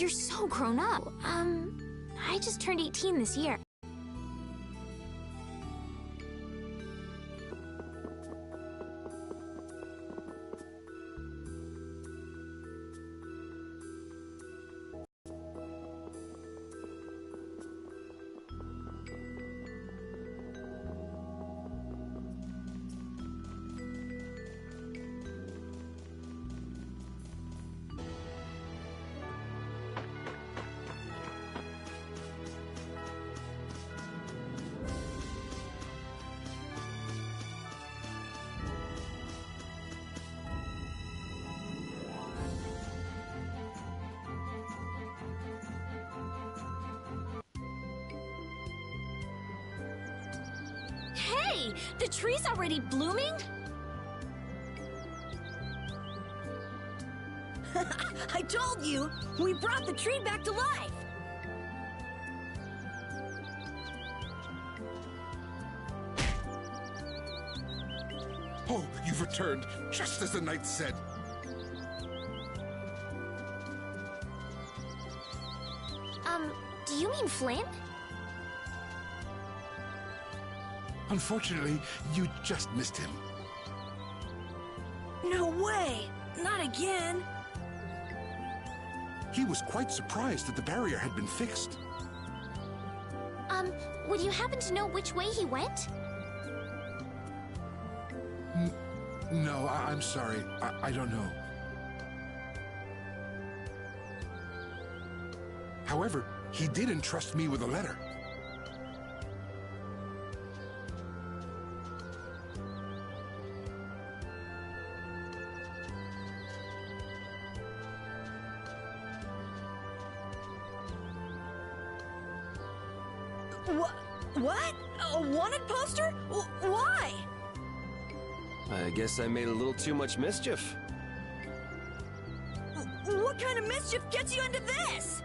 You're so grown up. I just turned 18 this year. Hey, the tree's already blooming? I told you! We brought the tree back to life! Oh, you've returned, just as the knight said. Do you mean Flynn? Unfortunately, you just missed him. No way! Not again! He was quite surprised that the barrier had been fixed. Would you happen to know which way he went? No, I'm sorry. I don't know. However, he did entrust me with a letter. What? A wanted poster? Why? I guess I made a little too much mischief. What kind of mischief gets you into this?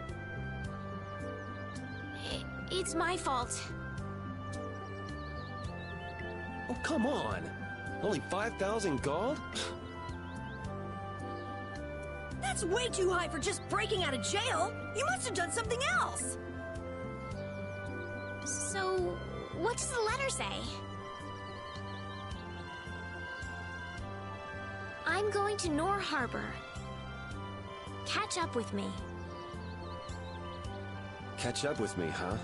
It's my fault. Oh, come on. Only 5,000 gold? That's way too high for just breaking out of jail. You must have done something else. So, what does the letter say? I'm going to Nor Harbor. Catch up with me. Catch up with me, huh?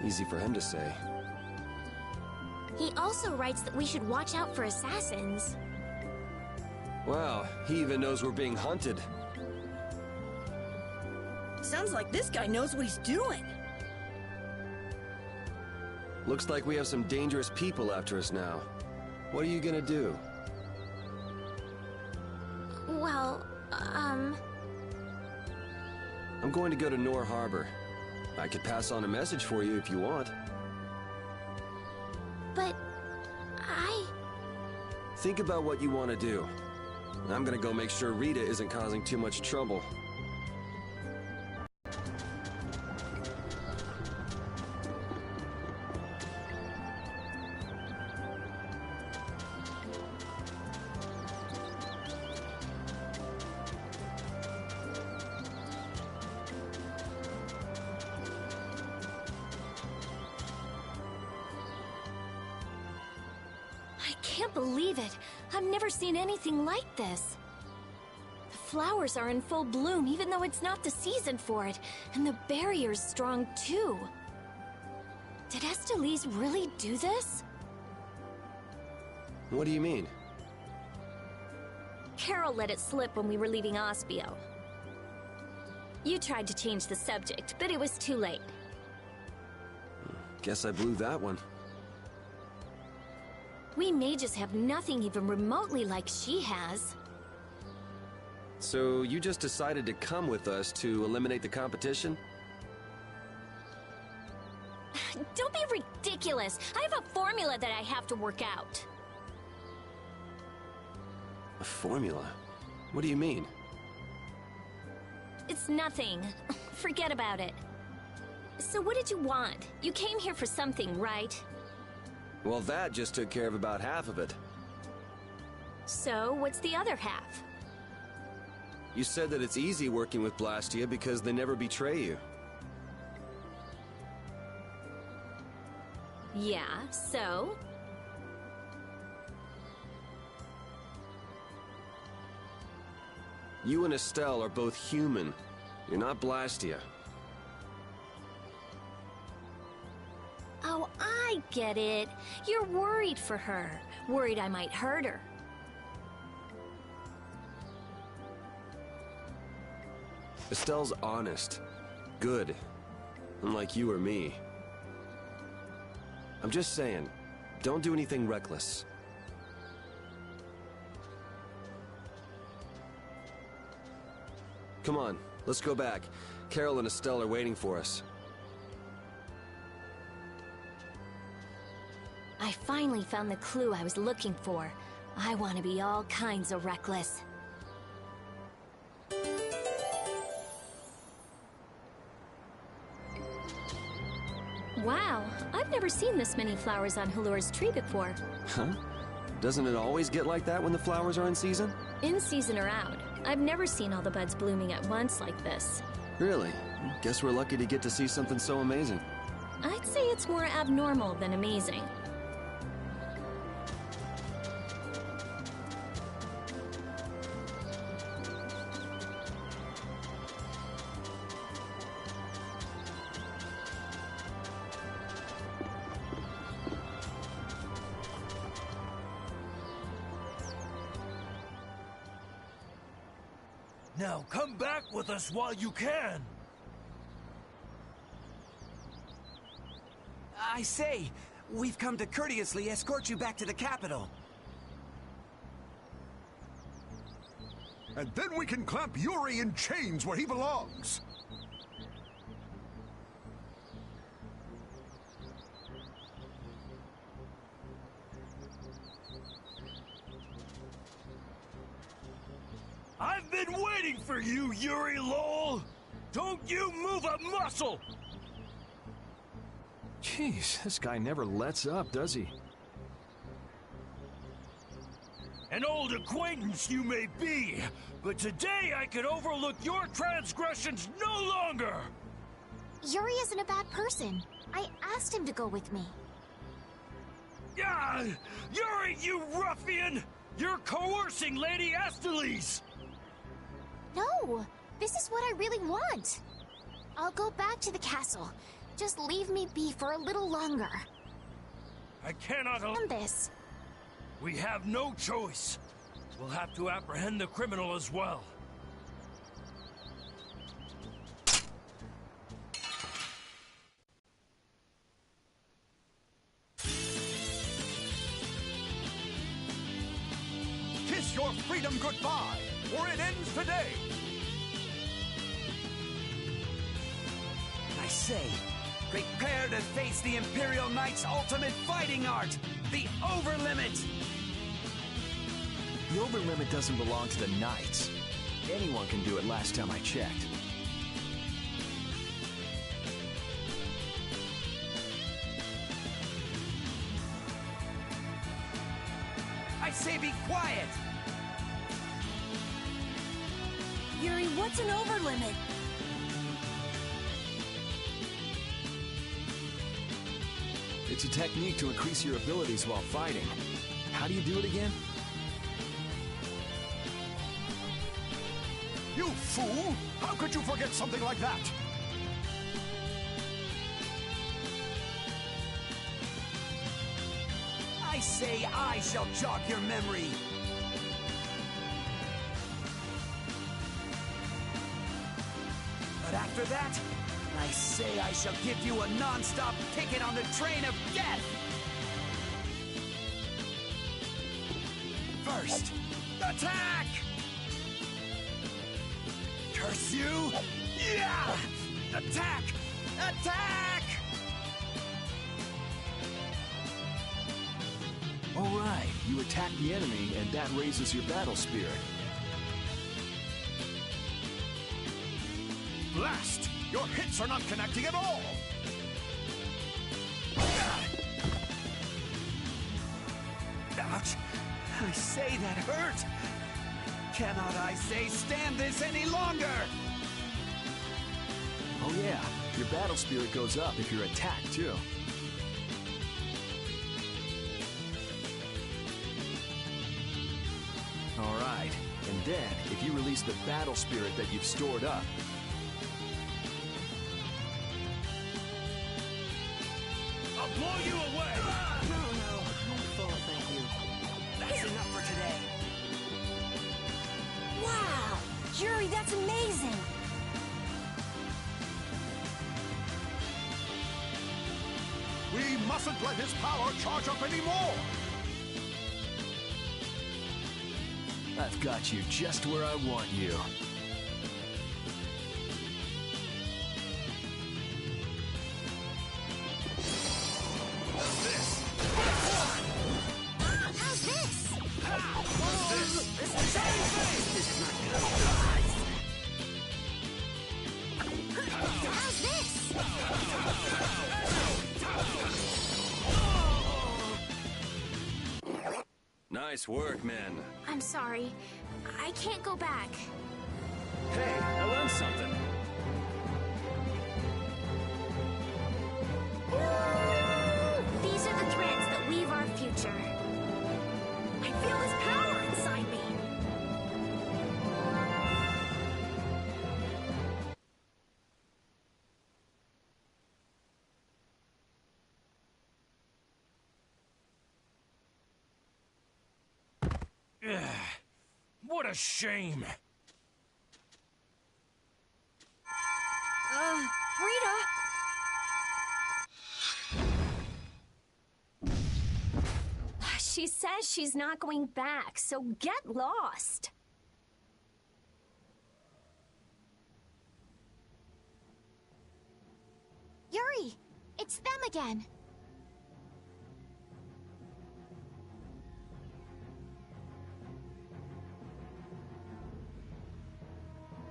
Easy for him to say. He also writes that we should watch out for assassins. Wow, he even knows we're being hunted. Sounds like this guy knows what he's doing. Looks like we have some dangerous people after us now. What are you gonna do? Well, I'm going to go to Nor Harbor. I could pass on a message for you if you want. but Think about what you want to do. I'm gonna go make sure Rita isn't causing too much trouble. I can't believe it. I've never seen anything like this. The flowers are in full bloom even though it's not the season for it, and the barrier's strong too. Did Estelise really do this? What do you mean? Carol let it slip when we were leaving Ospio. You tried to change the subject, but it was too late. Guess I blew that one. We mages have nothing even remotely like she has. So you just decided to come with us to eliminate the competition? Don't be ridiculous. I have a formula that I have to work out. A formula? What do you mean? It's nothing. Forget about it. So what did you want? You came here for something, right? Well, that just took care of about half of it. So what's the other half? You said that it's easy working with Blastia because they never betray you. Yeah, so? You and Estelle are both human. You're not Blastia. Oh, I get it. You're worried for her. Worried I might hurt her. Estelle's honest. Good. Unlike you or me. I'm just saying, don't do anything reckless. Come on, let's go back. Carol and Estelle are waiting for us. I finally found the clue I was looking for. I want to be all kinds of reckless. Wow, I've never seen this many flowers on Halur's tree before. Huh? Doesn't it always get like that when the flowers are in season? In season or out, I've never seen all the buds blooming at once like this. Really? Guess we're lucky to get to see something so amazing. I'd say it's more abnormal than amazing. Now come back with us while you can! I say, we've come to courteously escort you back to the capital. And then we can clamp Yuri in chains where he belongs. I've been waiting for you, Yuri Lowell! Don't you move a muscle! Jeez, this guy never lets up, does he? An old acquaintance you may be, but today I can overlook your transgressions no longer! Yuri isn't a bad person. I asked him to go with me. Ah, Yuri, you ruffian! You're coercing Lady Astalis! No! This is what I really want! I'll go back to the castle. Just leave me be for a little longer. I cannot And this. We have no choice. We'll have to apprehend the criminal as well. Kiss your freedom goodbye, or it ends today! I say, prepare to face the Imperial Knight's ultimate fighting art, the Overlimit! The Overlimit doesn't belong to the Knights. Anyone can do it last time I checked. I say be quiet! Yuri, what's an overlimit? It's a technique to increase your abilities while fighting. How do you do it again? You fool! How could you forget something like that? I say I shall jog your memory! But after that, I say I shall give you a non-stop ticket on the train of death! First, attack! Curse you! Yeah! Attack! Attack! All right, you attack the enemy, and that raises your battle spirit. Blast! Your hits are not connecting at all! Ouch! I say that hurt! Cannot I say stand this any longer? Oh yeah, your battle spirit goes up if you're attacked too. Alright, and then, if you release the battle spirit that you've stored up, I'll blow you away! No, I'm full, thank you. That's enough for today. Wow! Yuri, that's amazing! We mustn't let his power charge up anymore! I've got you just where I want you. How's this? How's this? How's this? This is Same thing! This is not good. How's this? Nice work, men. I'm sorry. I can't go back. Hey, I learned something. These are the threads that weave our future. I feel this power inside me. What a shame. Rita! She says she's not going back, so get lost. Yuri, it's them again.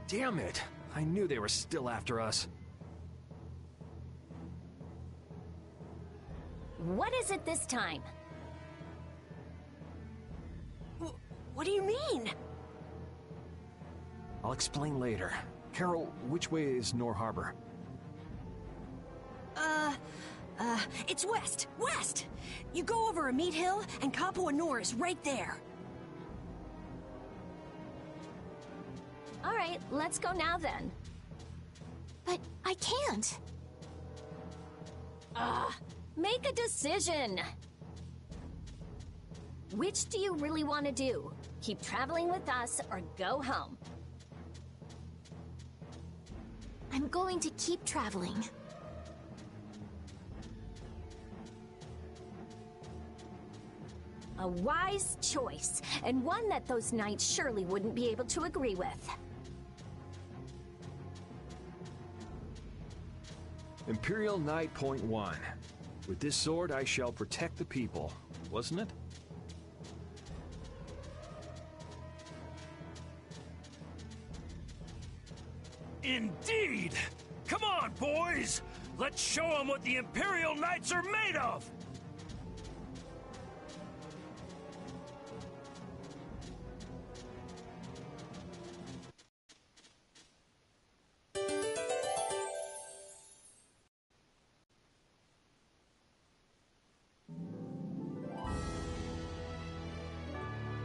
Damn it! I knew they were still after us. What is it this time? What do you mean? I'll explain later. Carol, which way is Nor Harbor? It's west! West! You go over a meat hill, and Kapua Nor is right there. All right, let's go now then. But I can't. Make a decision. Which do you really want to do? Keep traveling with us or go home? I'm going to keep traveling. A wise choice, and one that those knights surely wouldn't be able to agree with. Imperial Knight Point 1. With this sword I shall protect the people, wasn't it? Indeed! Come on, boys! Let's show them what the Imperial Knights are made of!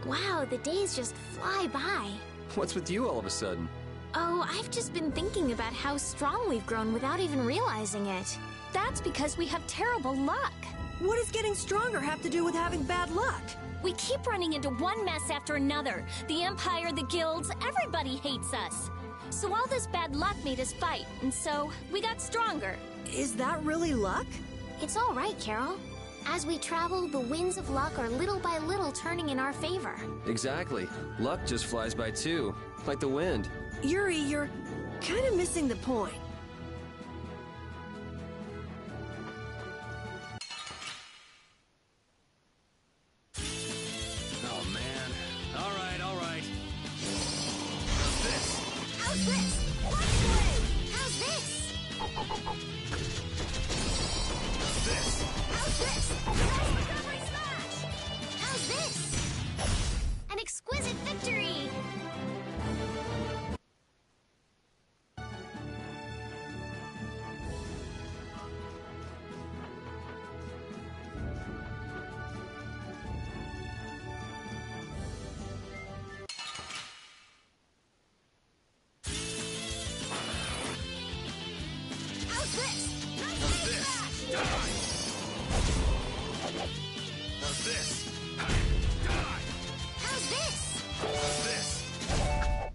Wow, the days just fly by. What's with you all of a sudden? Oh, I've just been thinking about how strong we've grown without even realizing it. That's because we have terrible luck. What does getting stronger have to do with having bad luck? We keep running into one mess after another. The Empire, the guilds, everybody hates us. So all this bad luck made us fight, and so we got stronger. Is that really luck? It's all right, Carol. As we travel, the winds of luck are little by little turning in our favor. Exactly. Luck just flies by too, like the wind. Yuri, you're kind of missing the point. Oh man. All right, all right. How's this? How's this? Flash blade! How's this? How's this? How's this? Fast recovery smash! How's this? An exquisite victory!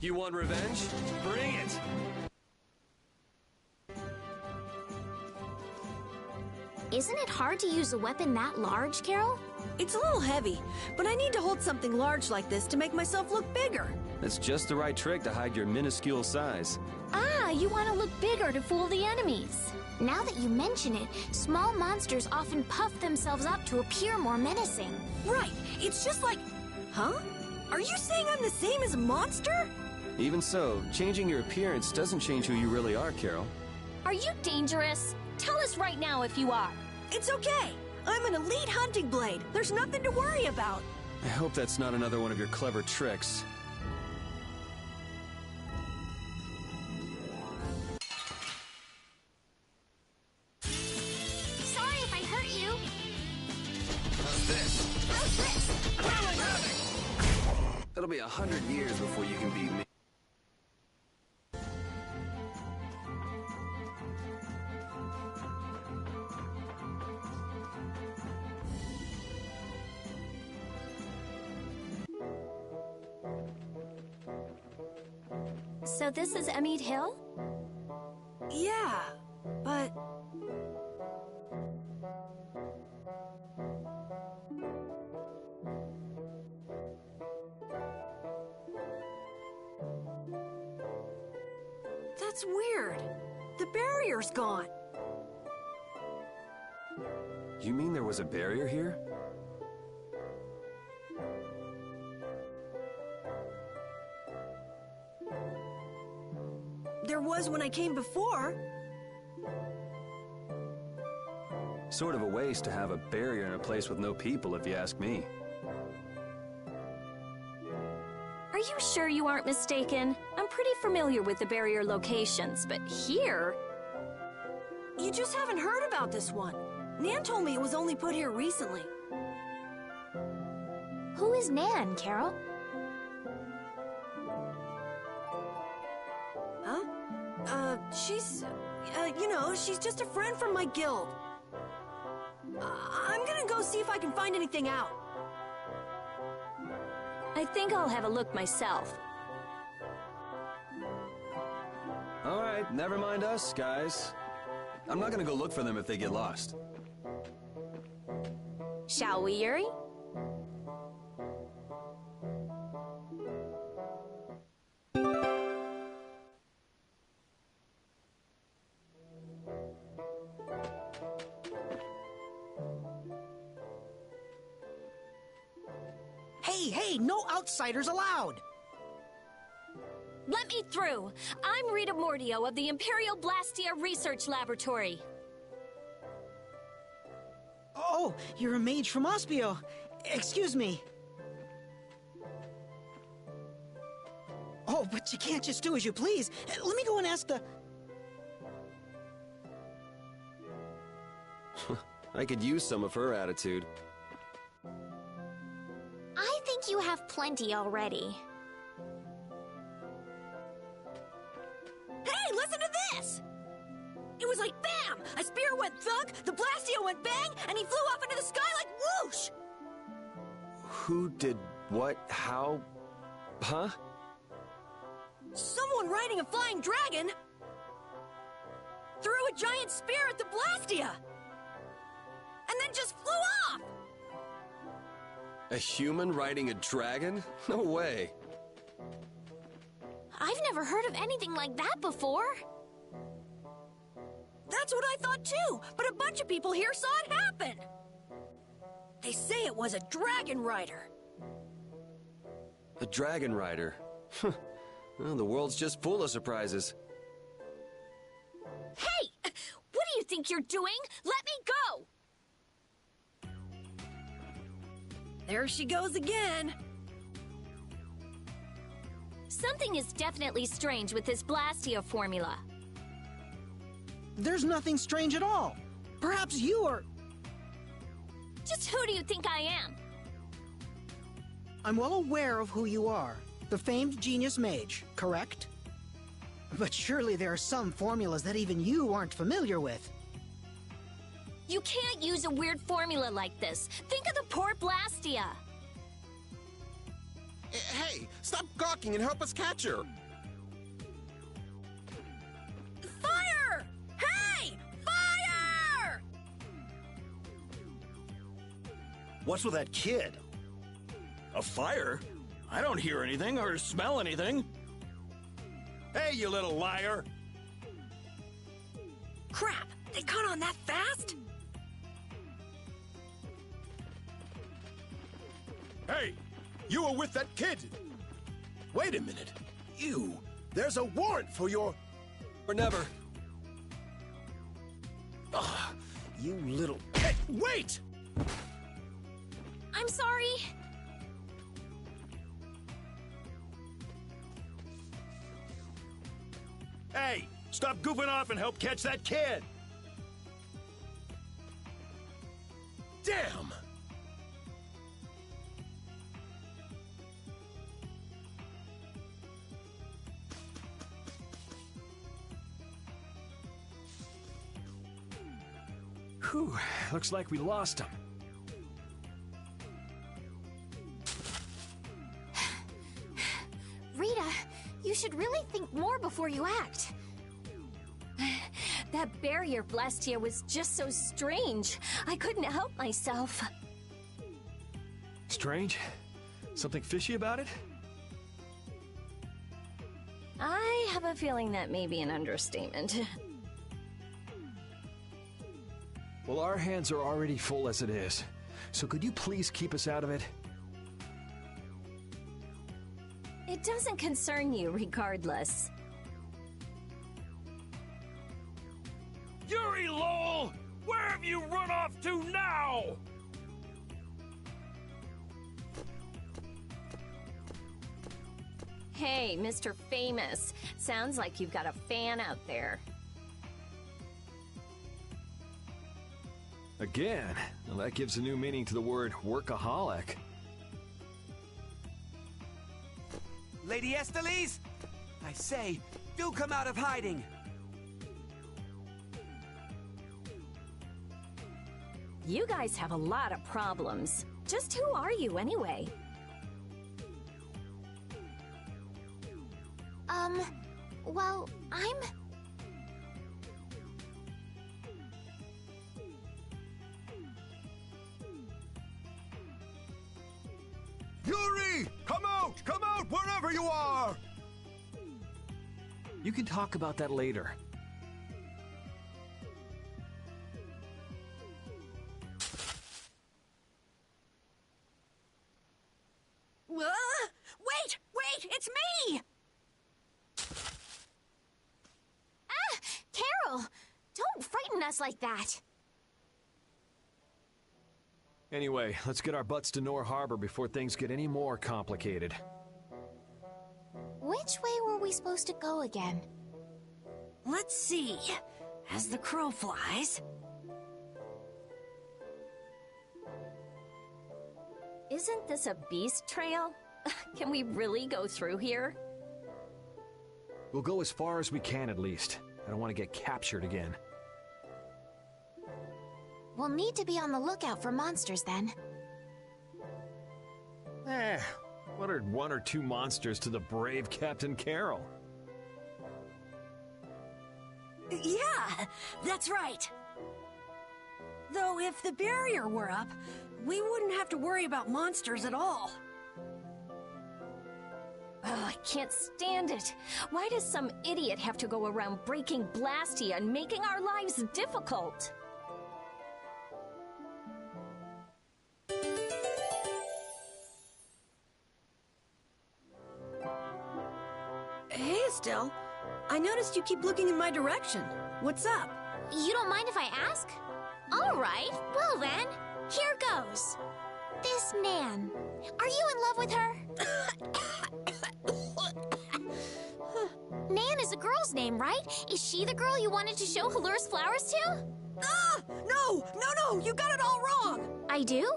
You want revenge? Bring it! Isn't it hard to use a weapon that large, Carol? It's a little heavy, but I need to hold something large like this to make myself look bigger. That's just the right trick to hide your minuscule size. Ah, you want to look bigger to fool the enemies. Now that you mention it, small monsters often puff themselves up to appear more menacing. Right, it's just like... Huh? Are you saying I'm the same as a monster? Even so, changing your appearance doesn't change who you really are, Carol. Are you dangerous? Tell us right now if you are. It's okay. I'm an elite hunting blade. There's nothing to worry about. I hope that's not another one of your clever tricks. Sorry if I hurt you. How's this? How's this? It'll be 100 years before you can beat me. So this is Emmett Hill? Yeah, but... That's weird. The barrier's gone. You mean there was a barrier here? There was when I came before. Sort of a waste to have a barrier in a place with no people, if you ask me. Are you sure you aren't mistaken? I'm pretty familiar with the barrier locations, but here... You just haven't heard about this one. Nan told me it was only put here recently. Who is Nan, Carol? Huh? She's... she's just a friend from my guild. I'm gonna go see if I can find anything out. I think I'll have a look myself. All right, never mind us, guys. I'm not gonna go look for them if they get lost. Shall we, Yuri? Hey, no outsiders allowed! Let me through. I'm Rita Mordio of the Imperial Blastia Research Laboratory. Oh, you're a mage from Ospio. Excuse me. Oh, but you can't just do as you please. Let me go and ask the... I could use some of her attitude. I think you have plenty already. Hey, listen to this! It was like BAM! A spear went thunk, the Blastio went bang, and he flew off into the sky like whoosh! Who did what? How? Huh? Someone riding a flying dragon threw a giant spear at the Blastia! And then just flew off! A human riding a dragon? No way. I've never heard of anything like that before. That's what I thought too, but a bunch of people here saw it happen! They say it was a dragon rider. A dragon rider. Well, the world's just full of surprises. Hey! What do you think you're doing? Let me go! There she goes again. Something is definitely strange with this Blastia formula. There's nothing strange at all. Perhaps you are... Just who do you think I am? I'm well aware of who you are. The famed genius mage, correct? But surely there are some formulas that even you aren't familiar with. You can't use a weird formula like this. Think of the poor Blastia. Hey, stop gawking and help us catch her! Fire! Hey! Fire! What's with that kid? A fire? I don't hear anything or smell anything. Hey, you little liar! Crap! They caught on that fast? Hey! You were with that kid! Wait a minute. There's a warrant for your... Or never. Ugh, you little... Hey, wait! I'm sorry. Hey, stop goofing off and help catch that kid! Damn! Whew, looks like we lost him. Rita, you should really think more before you act. That barrier Blastia was just so strange. I couldn't help myself. Strange? Something fishy about it? I have a feeling that may be an understatement. Well, our hands are already full as it is. So could you please keep us out of it? It doesn't concern you regardless. Yuri Lowell! Where have you run off to now? Hey, Mr. Famous. Sounds like you've got a fan out there. Again? Well, that gives a new meaning to the word workaholic. Lady Estelise, I say, do come out of hiding. You guys have a lot of problems. Just who are you anyway? Well, I'm... Yuri! Come out, wherever you are! You can talk about that later. Wait! It's me! Ah! Carol! Don't frighten us like that! Anyway, let's get our butts to Nor Harbor before things get any more complicated. Which way were we supposed to go again? Let's see. As the crow flies... Isn't this a beast trail? Can we really go through here? We'll go as far as we can at least. I don't want to get captured again. We'll need to be on the lookout for monsters then. What are one or two monsters to the brave Captain Carol? Yeah, that's right. Though if the barrier were up, we wouldn't have to worry about monsters at all. Oh, I can't stand it. Why does some idiot have to go around breaking Blastia and making our lives difficult? Hey, Estelle. I noticed you keep looking in my direction. What's up? You don't mind if I ask? All right, well then, here goes. This Nan, are you in love with her? Nan is a girl's name, right? Is she the girl you wanted to show Halur's flowers to? Ah! No! You got it all wrong! I do?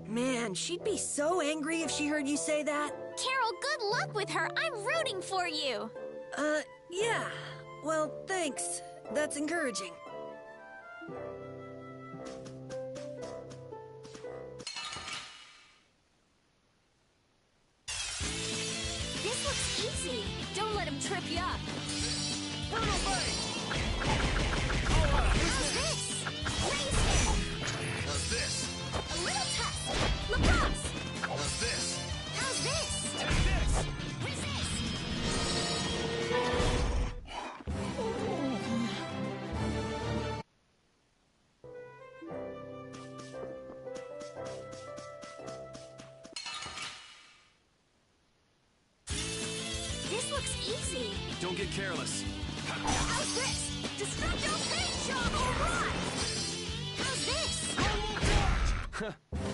Man, she'd be so angry if she heard you say that. Carol, good luck with her. I'm rooting for you. Yeah. Well, thanks. That's encouraging. Easy! Don't let him trip you up. Brutal bite! How's this? Raise him! How's this? A little test! Lacrosse! How's this? How's this? Take this! Resist! This looks easy. Don't get careless. How's this? Destructo Paint Job, alright! How's this?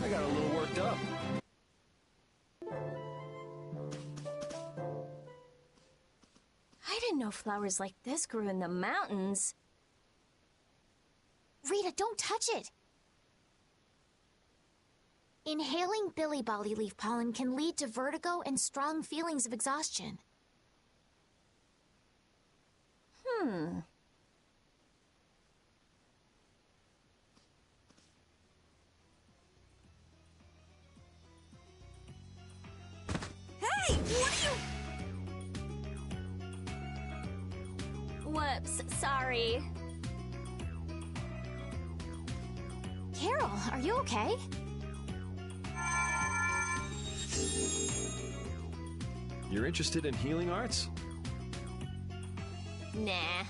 I got a little worked up. I didn't know flowers like this grew in the mountains. Rita, don't touch it! Inhaling billy bolly leaf pollen can lead to vertigo and strong feelings of exhaustion. Hey, what are you... Whoops, sorry. Carol, are you okay? You're interested in healing arts? Nah.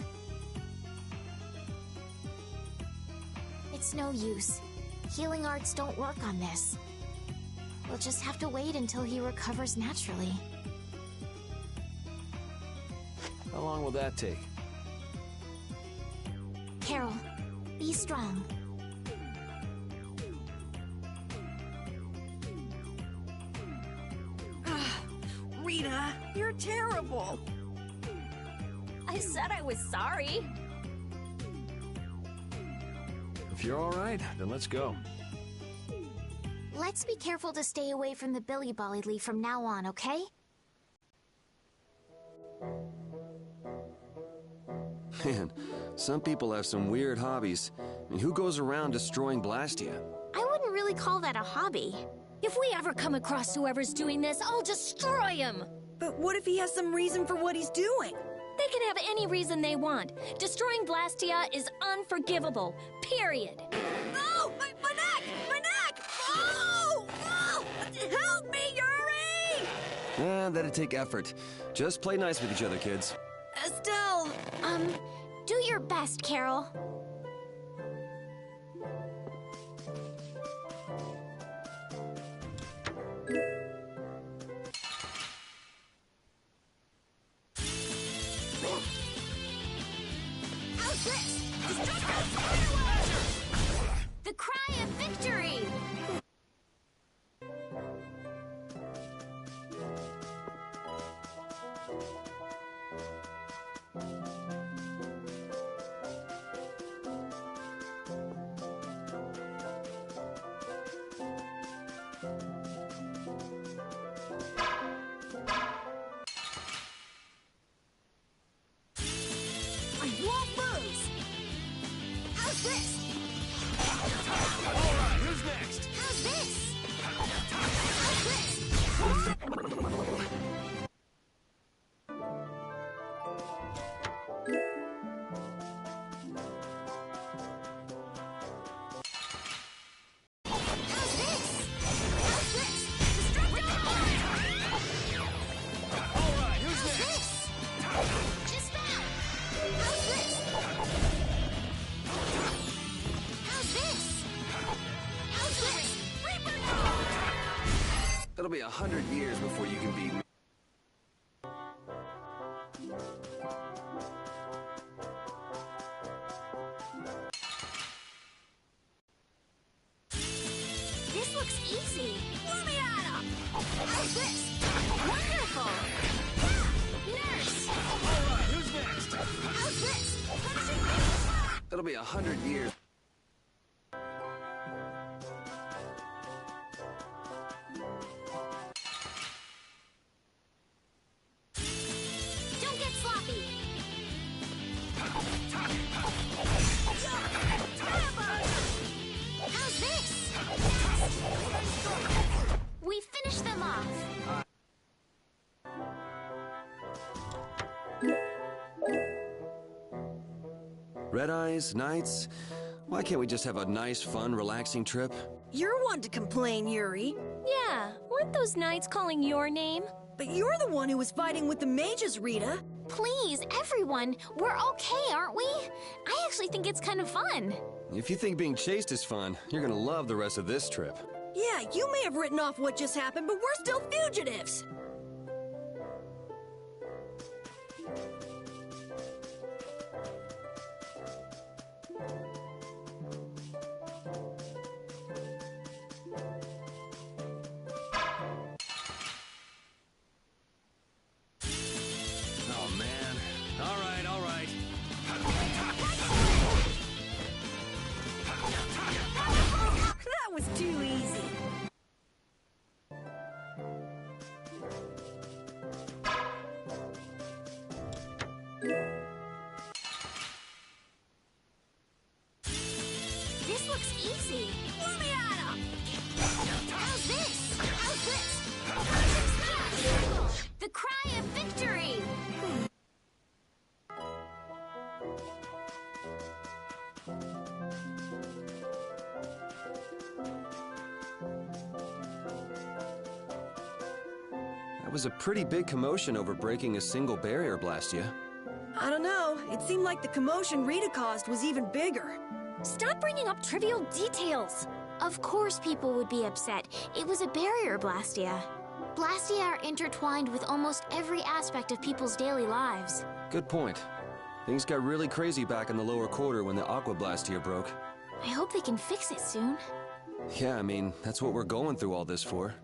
It's no use. Healing arts don't work on this. We'll just have to wait until he recovers naturally. How long will that take? Carol, be strong. Rita, you're terrible. I said I was sorry. If you're all right, then let's go. Let's be careful to stay away from the billy bolly leaf from now on, okay? Man, some people have some weird hobbies. I mean, who goes around destroying Blastia? I wouldn't really call that a hobby. If we ever come across whoever's doing this, I'll destroy him! But what if he has some reason for what he's doing? They can have any reason they want. Destroying Blastia is unforgivable. Period. Oh, my neck! My neck! Oh! Oh! Help me, Yuri! That'd take effort. Just play nice with each other, kids. Estelle! Do your best, Carol. How's this? The cry of victory! I won't lose! How's this? All right, who's next? How's this? How's this? How's this? How's this? Destructo! All right, who's How's next? this? Just that! How's this? How's this? How's this? Reaper Dog! It'll be 100 years before you can beat me. This looks easy. Let me at him! How's this? Wonderful! Yeah! Nurse! All right, who's next? How's this? Finishing me! It'll be 100 years. Don't get sloppy! How's this? We finished them off. Red Eyes, Knights? Why can't we just have a nice, fun, relaxing trip? You're one to complain, Yuri. Yeah, weren't those knights calling your name? But you're the one who was fighting with the mages, Rita. Please, everyone, we're okay, aren't we? I actually think it's kind of fun. If you think being chased is fun, you're gonna love the rest of this trip. Yeah, you may have written off what just happened, but we're still fugitives. Oh, man. All right, all right. That was too easy. This looks easy. Let me at 'em! How's this? How's this? Smash! The cry of victory! That was a pretty big commotion over breaking a single barrier, Blastia. I don't know. It seemed like the commotion Rita caused was even bigger. Stop bringing up trivial details. Of course people would be upset. It was a barrier, Blastia. Blastia are intertwined with almost every aspect of people's daily lives. Good point. Things got really crazy back in the lower quarter when the Aqua Blastia broke. I hope they can fix it soon. Yeah, I mean, that's what we're going through all this for.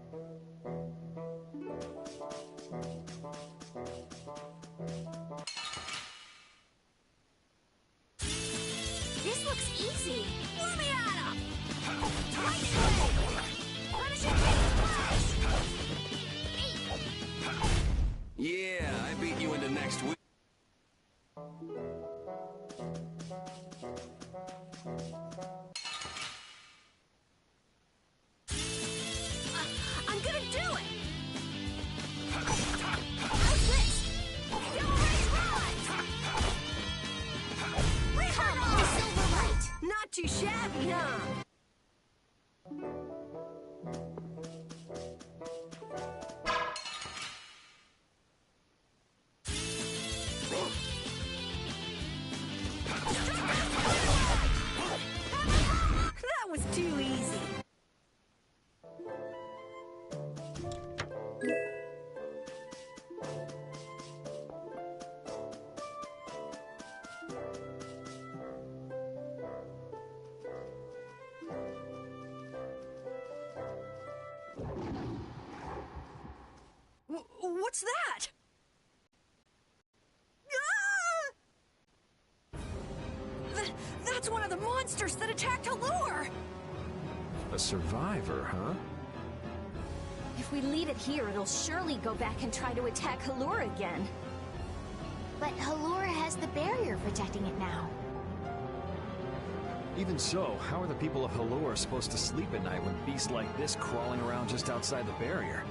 This looks easy. Let me at 'em! Yeah, I beat you into next week. I'm gonna do it! How's this? Double raise rise! Come on, Silver Light! Not too shabby, huh? That was too easy. What's that? Ah! That's one of the monsters that attacked Allure! A survivor, huh? If we leave it here, it'll surely go back and try to attack Halura again. But Halura has the barrier protecting it now. Even so, how are the people of Halure supposed to sleep at night when beasts like this crawling around just outside the barrier?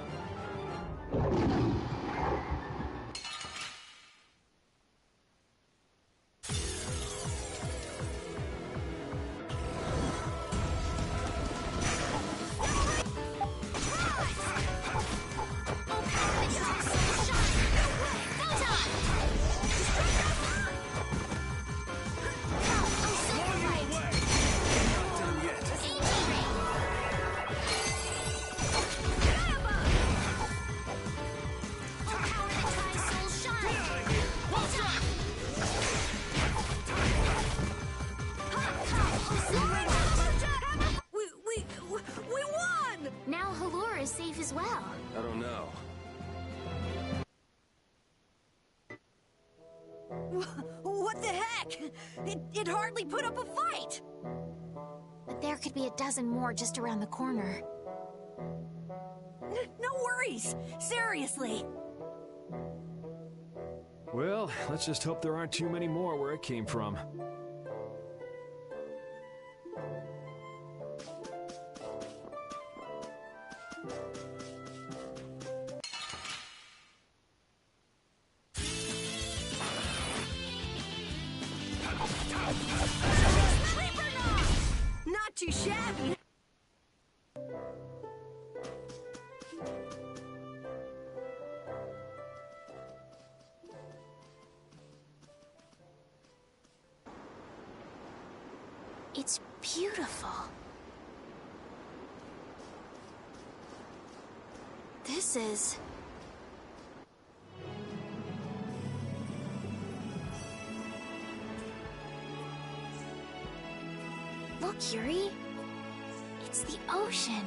We won! Now Halura is safe as well. I don't know. What the heck? It hardly put up a fight! But there could be a dozen more just around the corner. No worries! Seriously! Well, let's just hope there aren't too many more where it came from. Not too shabby. It's beautiful. This is... Look, Yuri. It's the ocean.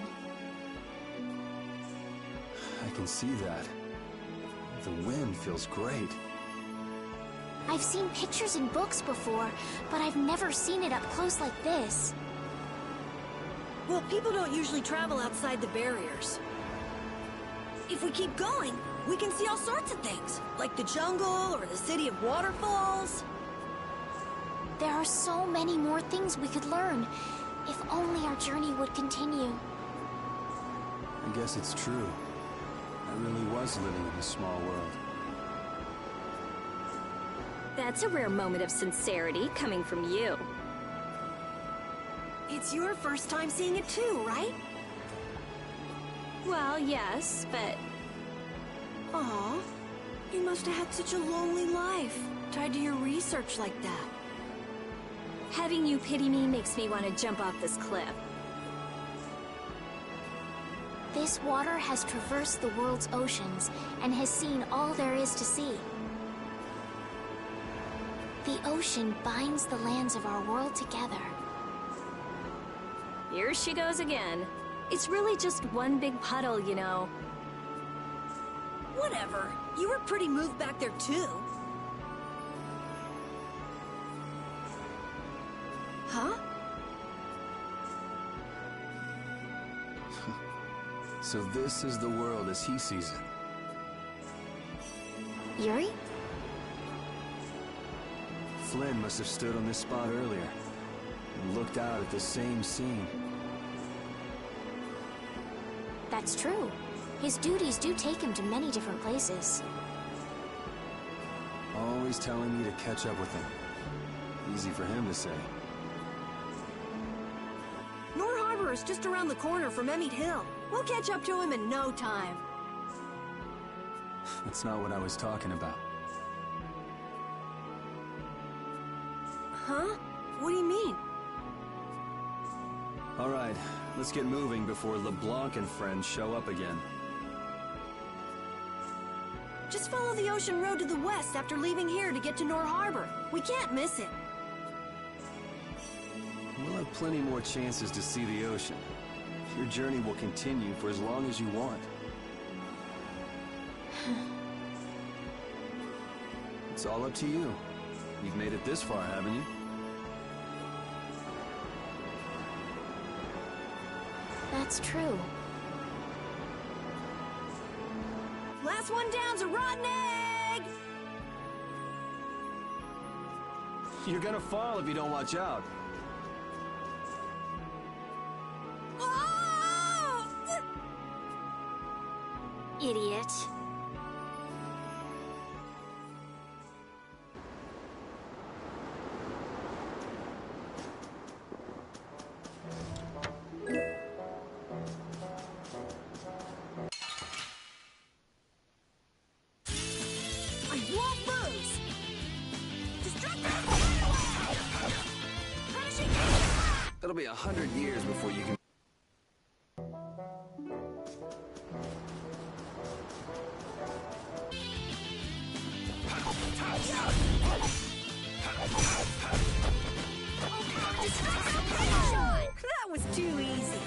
I can see that. The wind feels great. I've seen pictures in books before, but I've never seen it up close like this. Well, people don't usually travel outside the barriers. If we keep going, we can see all sorts of things, like the jungle or the city of waterfalls. There are so many more things we could learn, if only our journey would continue. I guess it's true. I really was living in a small world. That's a rare moment of sincerity coming from you. It's your first time seeing it too, right? Well, yes, but... Aw, you must have had such a lonely life, tied to your research like that. Having you pity me makes me want to jump off this cliff. This water has traversed the world's oceans and has seen all there is to see. The ocean binds the lands of our world together. Here she goes again. It's really just one big puddle, you know. Whatever. You were pretty moved back there too. Huh? So this is the world as he sees it. Yuri? Flynn must have stood on this spot earlier and looked out at the same scene. That's true. His duties do take him to many different places. Always telling me to catch up with him. Easy for him to say. Nor Harbor is just around the corner from Emmett Hill. We'll catch up to him in no time. That's not what I was talking about. Huh? What do you mean? All right, let's get moving before LeBlanc and friends show up again. Just follow the ocean road to the west after leaving here to get to Nor Harbor. We can't miss it. We'll have plenty more chances to see the ocean. Your journey will continue for as long as you want. It's all up to you. You've made it this far, haven't you? That's true. Last one down's a rotten egg! You're gonna fall if you don't watch out. Oh! Idiot. I won't lose! Distract them! Punishing It'll be 100 years before you can... That was too easy.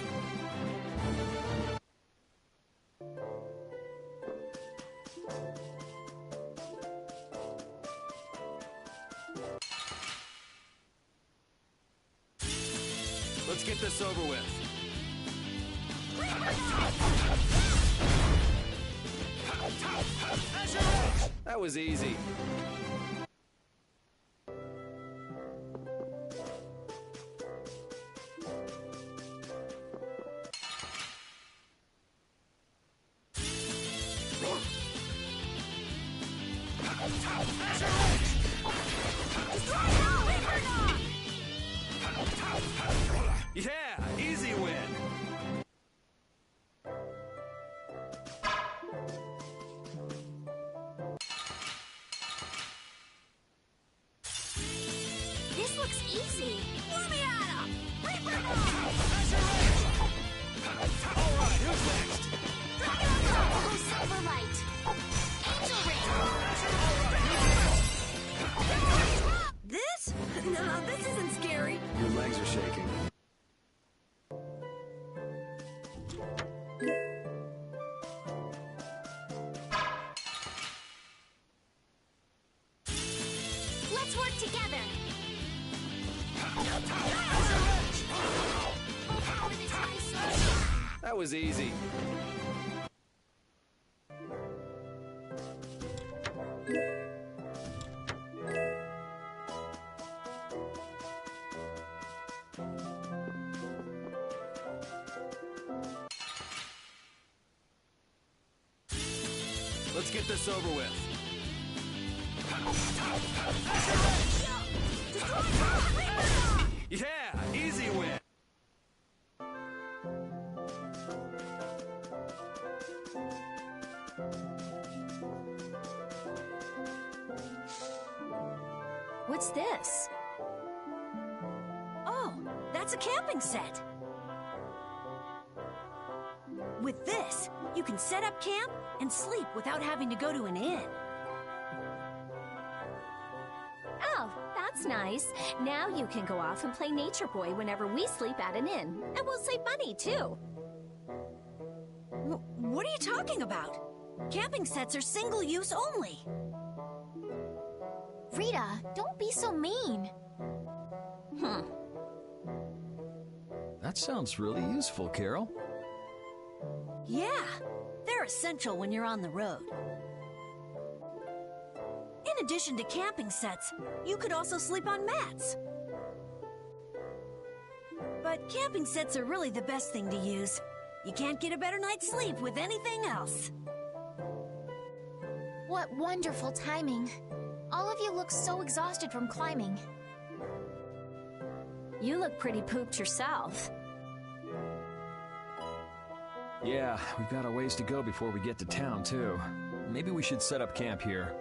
Let's get this over with. That was easy. looks easy. Let me at him! Reaper! All right, who's next? Go Silver Light. Angel Ring. This? No, this isn't scary. Your legs are shaking. Let's work together. That was easy. Let's get this over with. Yeah, easy win. What's this? Oh, that's a camping set. With this, you can set up camp and sleep without having to go to an inn. Oh, that's nice. Now you can go off and play Nature Boy whenever we sleep at an inn. And we'll save money, too. What are you talking about? Camping sets are single-use only. Rita, don't be so mean. That sounds really useful, Carol. Yeah, they're essential when you're on the road. In addition to camping sets, you could also sleep on mats. But camping sets are really the best thing to use. You can't get a better night's sleep with anything else. What wonderful timing. All of you look so exhausted from climbing. You look pretty pooped yourself. Yeah, we've got a ways to go before we get to town, too. Maybe we should set up camp here.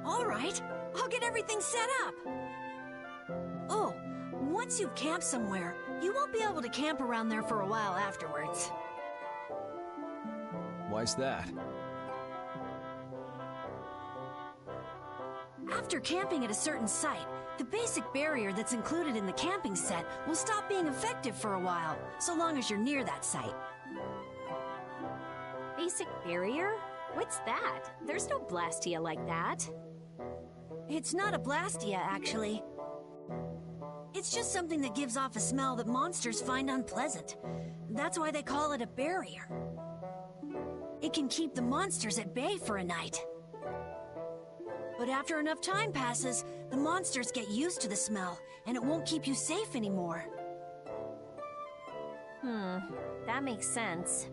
All right, I'll get everything set up. Oh, once you've camped somewhere, you won't be able to camp around there for a while afterwards. Why's that? After camping at a certain site, the basic barrier that's included in the camping set will stop being effective for a while, so long as you're near that site. Basic barrier? What's that? There's no Blastia like that. It's not a Blastia, actually. It's just something that gives off a smell that monsters find unpleasant. That's why they call it a barrier. It can keep the monsters at bay for a night. But after enough time passes, the monsters get used to the smell, and it won't keep you safe anymore. That makes sense.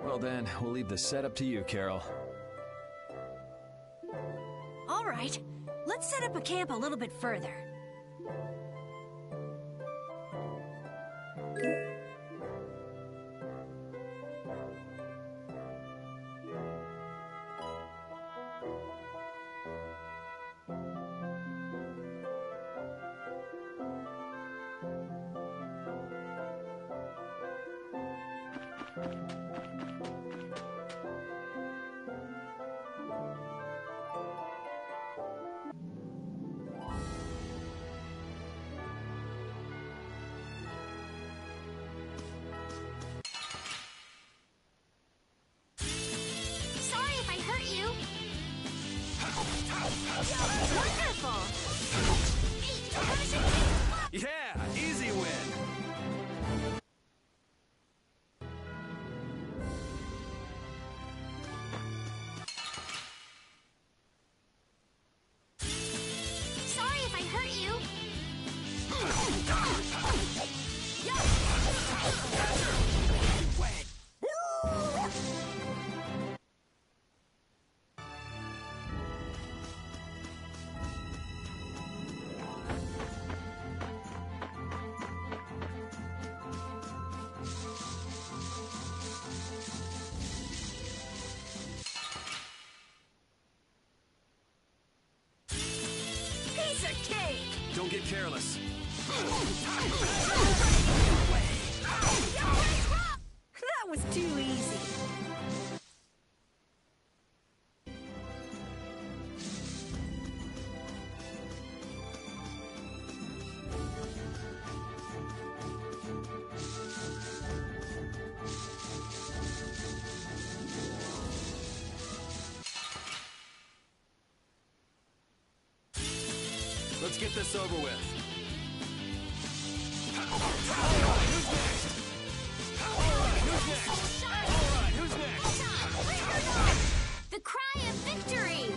Well then, we'll leave the setup to you, Carol. All right, let's set up a camp a little bit further. Sorry if I hurt you. Wonderful! Yeah, easy win. Sorry if I hurt you. cake! Don't get careless. That was too easy. Let's get this over with. The cry of victory!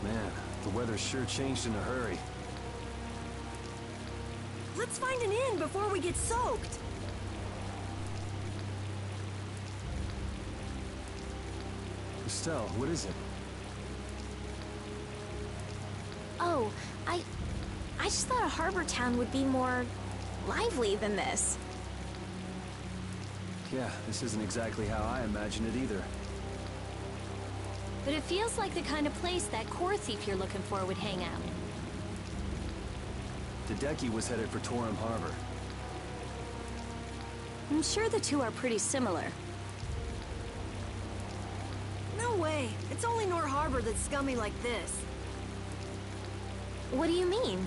Man, the weather sure changed in a hurry. Let's find an inn before we get soaked. Estelle, what is it? Oh, I just thought a harbor town would be more lively than this. Yeah, this isn't exactly how I imagined it either. But it feels like the kind of place that core thief you're looking for would hang out. Hideki was headed for Torum Harbor. I'm sure the two are pretty similar. No way. It's only Nor Harbor that's scummy like this. What do you mean?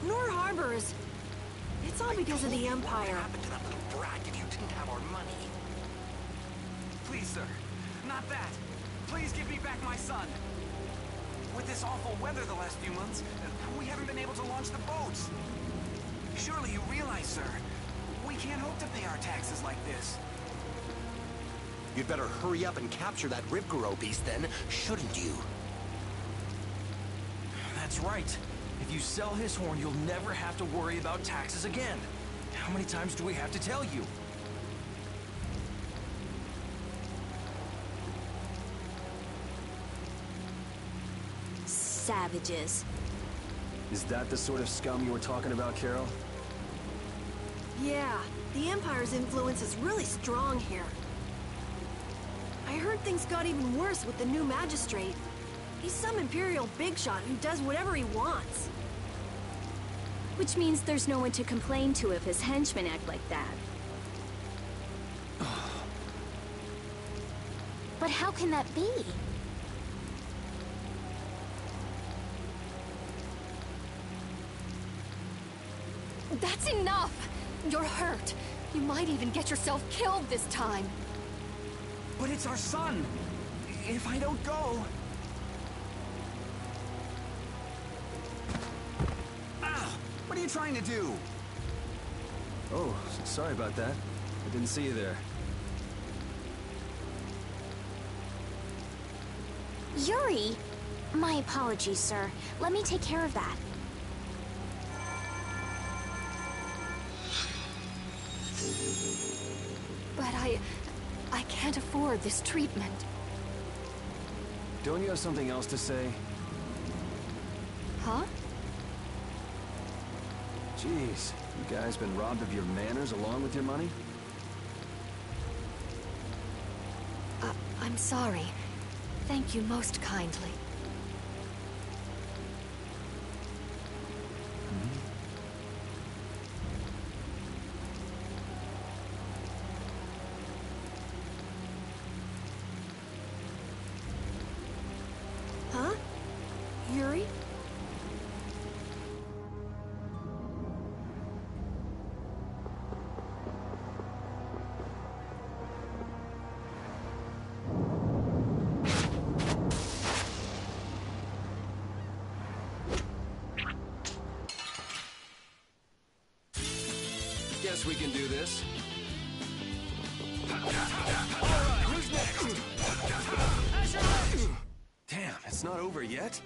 Nor Harbor is... It's all because of the Empire. Happen to that little brat if you didn't have our money. Please, sir. Not that. Please give me back my son. With this awful weather the last few months, we haven't been able to launch the boats. Surely you realize, sir, we can't hope to pay our taxes like this. You'd better hurry up and capture that Ripgaro beast then, shouldn't you? That's right. If you sell his horn, you'll never have to worry about taxes again. How many times do we have to tell you? Savages. Is that the sort of scum you were talking about, Carol? Yeah, the Empire's influence is really strong here. I heard things got even worse with the new magistrate. He's some Imperial bigshot who does whatever he wants. Which means there's no one to complain to if his henchmen act like that. But how can that be? That's enough! You're hurt. You might even get yourself killed this time. But it's our son! If I don't go... Ah! What are you trying to do? Oh, sorry about that. I didn't see you there. Yuri! My apologies, sir. Let me take care of that. But I can't afford this treatment. Don't you have something else to say? Huh? Jeez, you guys been robbed of your manners along with your money? I'm sorry. Thank you most kindly. guess we can do this. Alright, who's next? Azure Edge! Damn, it's not over yet?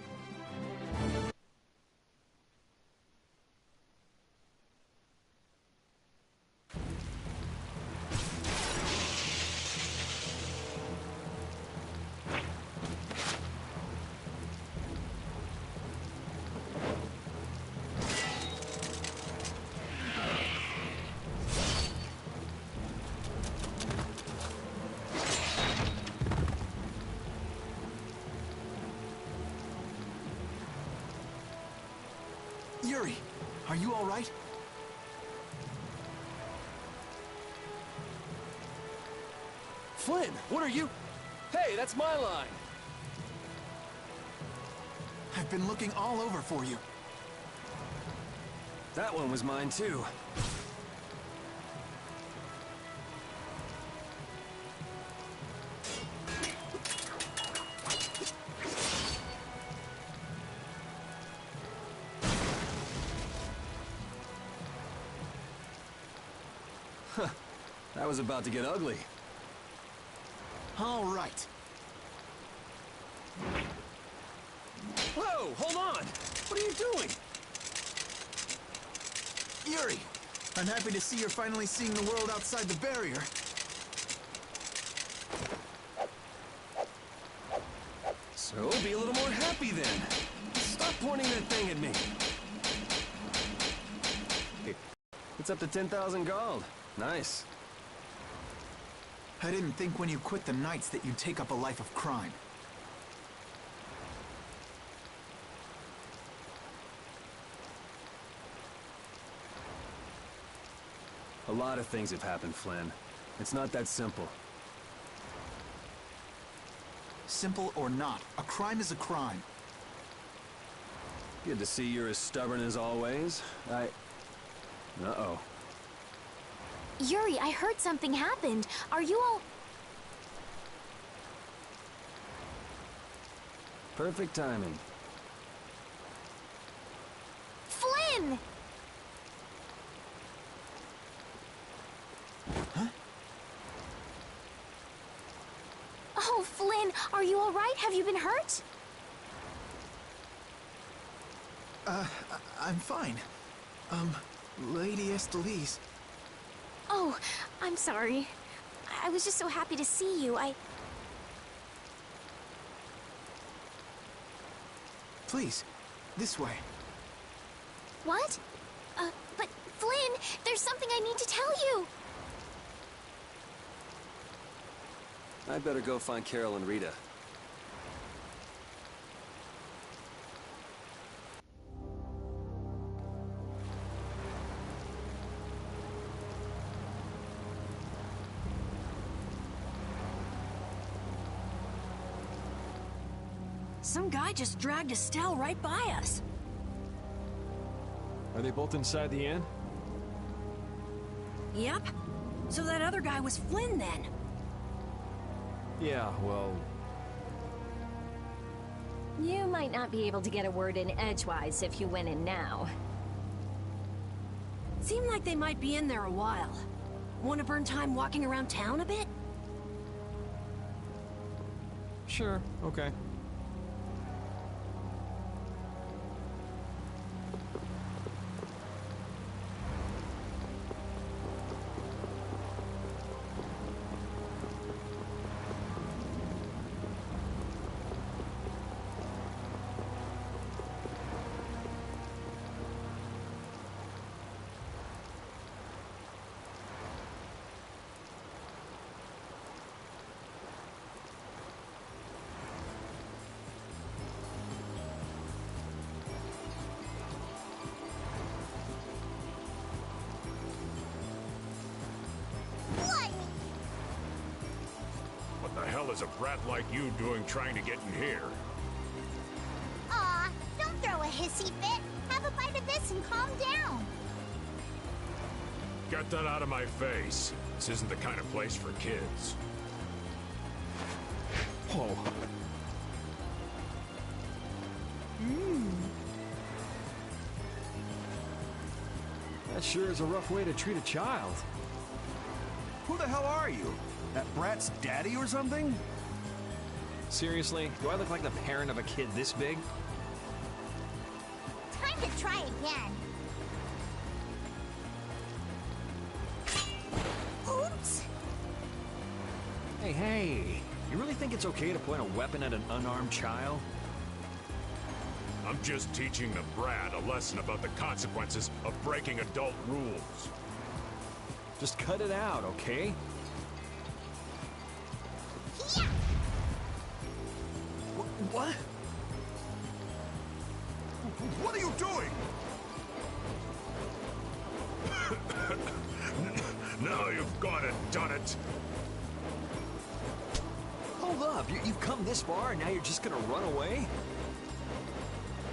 Yuri, are you all right? Flynn, what are you... Hey, that's my line! I've been looking all over for you. That one was mine, too. Huh. That was about to get ugly. All right. Whoa, hold on! What are you doing? Yuri, I'm happy to see you're finally seeing the world outside the barrier. So, be a little more happy then. Stop pointing that thing at me. It's up to 10,000 gold. Nice. I didn't think when you quit the Knights that you'd take up a life of crime. A lot of things have happened, Flynn. It's not that simple. Simple or not, a crime is a crime. Good to see you're as stubborn as always. Uh-oh. Yuri, I heard something happened. Are you all... Perfect timing. Flynn! Huh? Oh, Flynn, are you all right? Have you been hurt? I'm fine. Lady Estelise. Oh, I'm sorry. I was just so happy to see you. Please, this way. What? But Flynn, there's something I need to tell you. I'd better go find Carol and Rita. Some guy just dragged Estelle right by us. Are they both inside the inn? Yep. So that other guy was Flynn then. Yeah, well... You might not be able to get a word in edgewise if you went in now. Seemed like they might be in there a while. Want to burn time walking around town a bit? Sure, okay. What the hell is a brat like you doing trying to get in here? Aw, don't throw a hissy fit. Have a bite of this and calm down. Get that out of my face. This isn't the kind of place for kids. Whoa. That sure is a rough way to treat a child. Who the hell are you? That brat's daddy or something? Seriously, do I look like the parent of a kid this big? Time to try again. Oops! Hey, you really think it's okay to point a weapon at an unarmed child? I'm just teaching the brat a lesson about the consequences of breaking adult rules. Just cut it out, okay? Yeah! What? What are you doing? Now you've gone and done it. Hold up, you've come this far and now you're just gonna run away?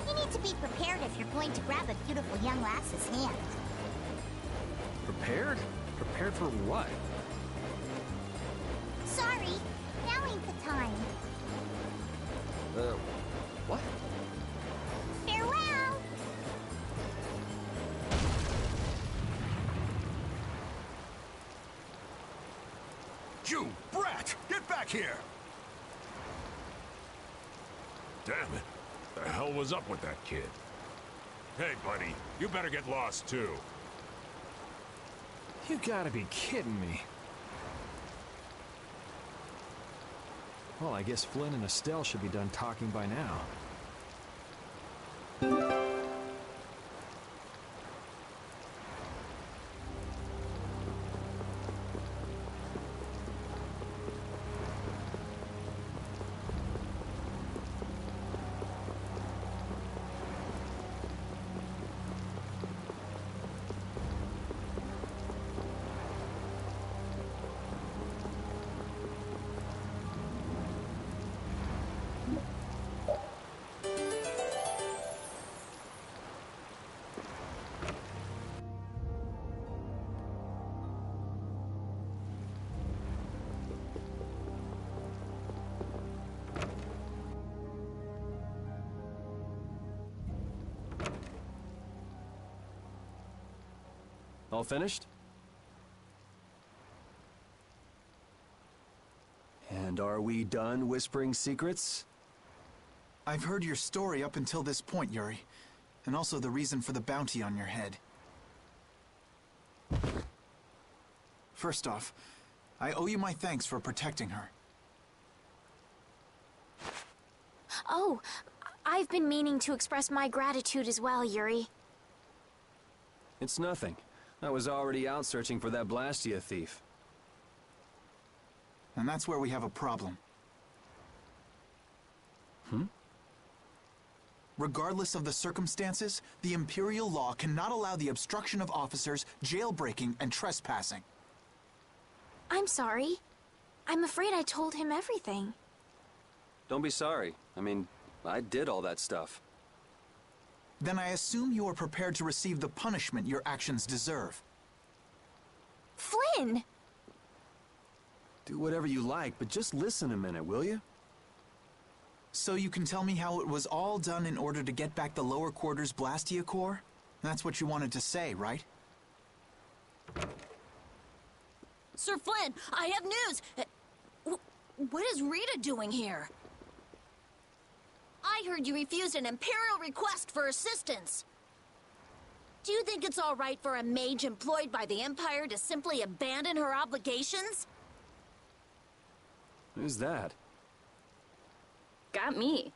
You need to be prepared if you're going to grab a beautiful young lass's hand. Prepared? Prepared for what? Sorry, now ain't the time. What? Farewell! You brat! Get back here! Damn it. The hell was up with that kid? Hey, buddy, you better get lost too. You gotta be kidding me. Well, I guess Flynn and Estelle should be done talking by now. All finished? And are we done whispering secrets? I've heard your story up until this point, Yuri, and also the reason for the bounty on your head. First off, I owe you my thanks for protecting her. Oh, I've been meaning to express my gratitude as well, Yuri. It's nothing. I was already out searching for that Blastia thief. And that's where we have a problem. Regardless of the circumstances, the Imperial law cannot allow the obstruction of officers, jailbreaking, and trespassing. I'm sorry. I'm afraid I told him everything. Don't be sorry. I mean, I did all that stuff. Then I assume you are prepared to receive the punishment your actions deserve. Flynn! Do whatever you like, but just listen a minute, will you? So you can tell me how it was all done in order to get back the lower quarters Blastia core? That's what you wanted to say, right? Sir Flynn, I have news! What is Rita doing here? I heard you refused an Imperial request for assistance. Do you think it's all right for a mage employed by the Empire to simply abandon her obligations? Who's that? Got me.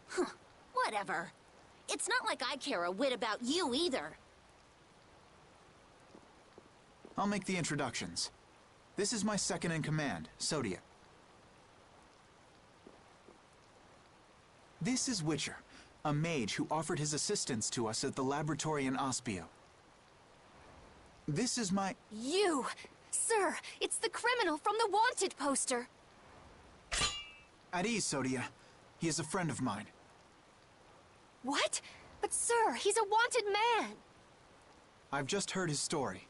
Huh, whatever. It's not like I care a whit about you either. I'll make the introductions. This is my second in command, Sodia. This is Witcher, a mage who offered his assistance to us at the laboratory in Ospio. This is my... You! Sir, it's the criminal from the wanted poster! At ease, Sodia. He is a friend of mine. What? But sir, he's a wanted man! I've just heard his story.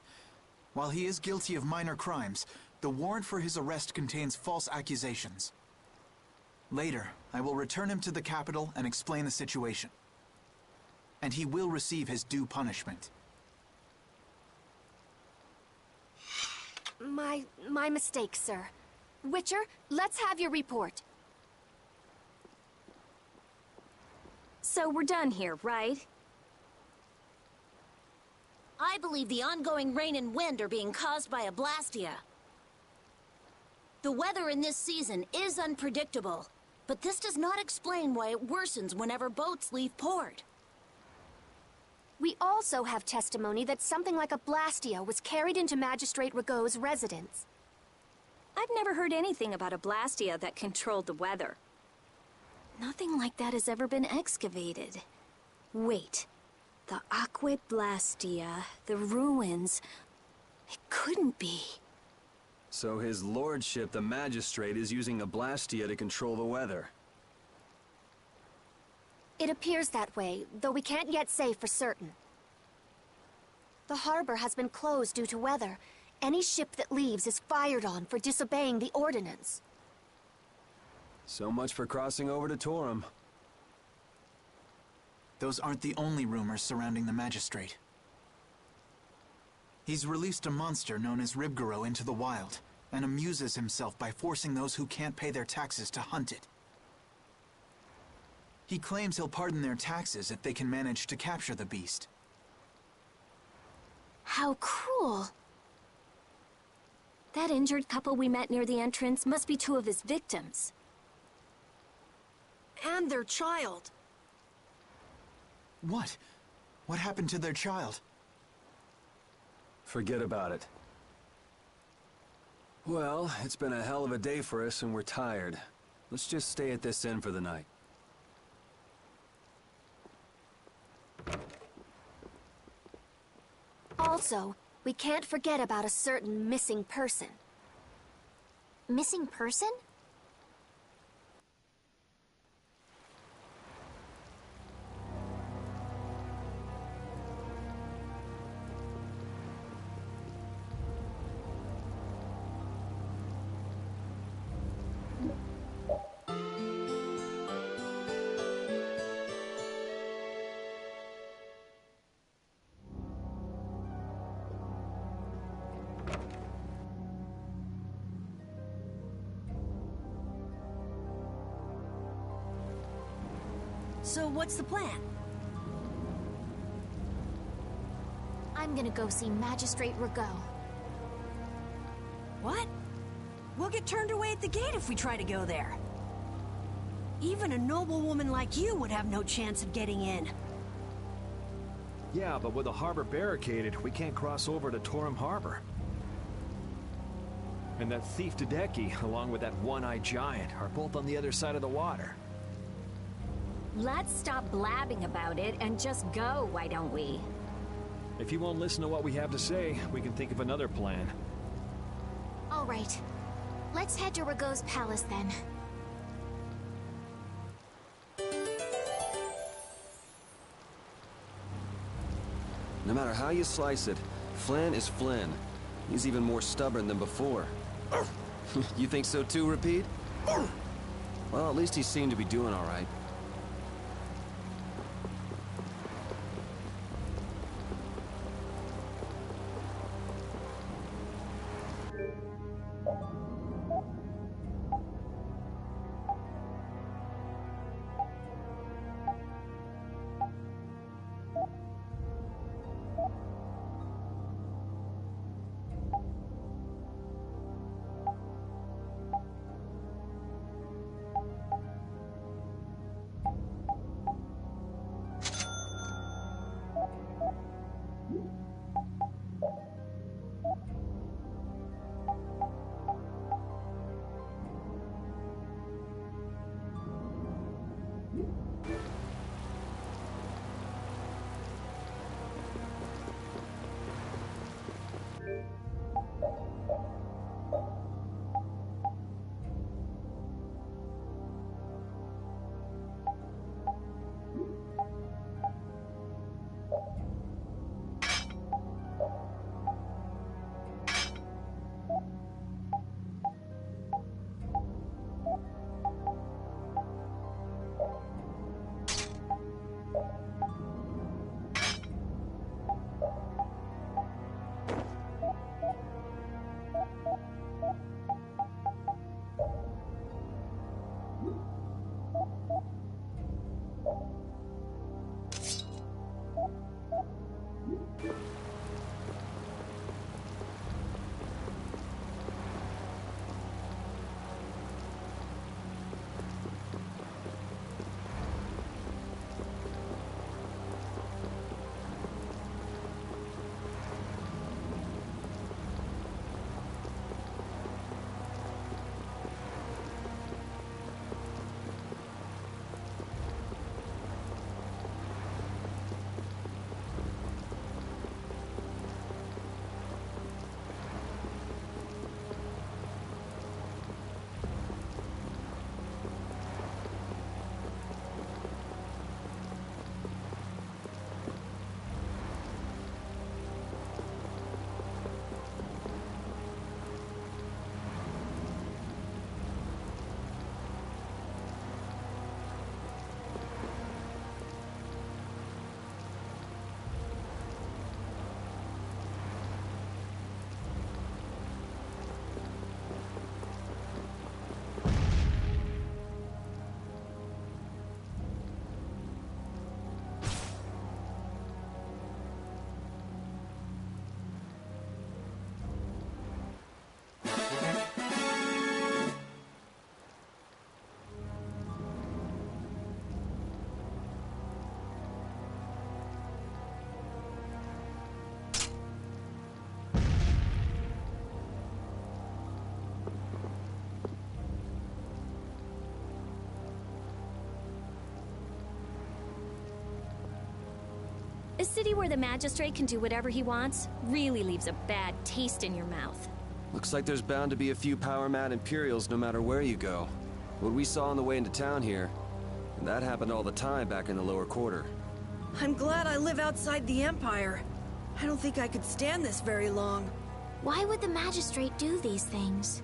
While he is guilty of minor crimes, the warrant for his arrest contains false accusations. Later, I will return him to the capital and explain the situation. and he will receive his due punishment. My mistake, sir. Witcher, let's have your report. So we're done here, right? I believe the ongoing rain and wind are being caused by a Blastia. The weather in this season is unpredictable, but this does not explain why it worsens whenever boats leave port. We also have testimony that something like a Blastia was carried into Magistrate Rigaud's residence. I've never heard anything about a Blastia that controlled the weather. Nothing like that has ever been excavated. Wait. The Aqua Blastia, the ruins... It couldn't be. So his lordship, the magistrate, is using a Blastia to control the weather. It appears that way, though we can't yet say for certain. The harbor has been closed due to weather. Any ship that leaves is fired on for disobeying the ordinance. So much for crossing over to Torum. Those aren't the only rumors surrounding the magistrate. He's released a monster known as Ribgaro into the wild, and amuses himself by forcing those who can't pay their taxes to hunt it. He claims he'll pardon their taxes if they can manage to capture the beast. How cruel. That injured couple we met near the entrance must be two of his victims. And their child. What? What happened to their child? Forget about it. Well, it's been a hell of a day for us and we're tired. Let's just stay at this inn for the night. Also, we can't forget about a certain missing person. Missing person? So what's the plan? I'm gonna go see Magistrate Rigaud. What? We'll get turned away at the gate if we try to go there. Even a noble woman like you would have no chance of getting in. Yeah, but with the harbor barricaded, we can't cross over to Torum Harbor. And that thief Tadeki, along with that one-eyed giant, are both on the other side of the water. Let's stop blabbing about it and just go, why don't we? If you won't listen to what we have to say, we can think of another plan. All right. Let's head to Rigaud's palace then. No matter how you slice it, Flynn is Flynn. He's even more stubborn than before. You think so too, Repeat? Well, at least he seemed to be doing all right. A city where the magistrate can do whatever he wants really leaves a bad taste in your mouth. Looks like there's bound to be a few power-mad Imperials no matter where you go. What we saw on the way into town here, and that happened all the time back in the lower quarter. I'm glad I live outside the Empire. I don't think I could stand this very long. Why would the magistrate do these things?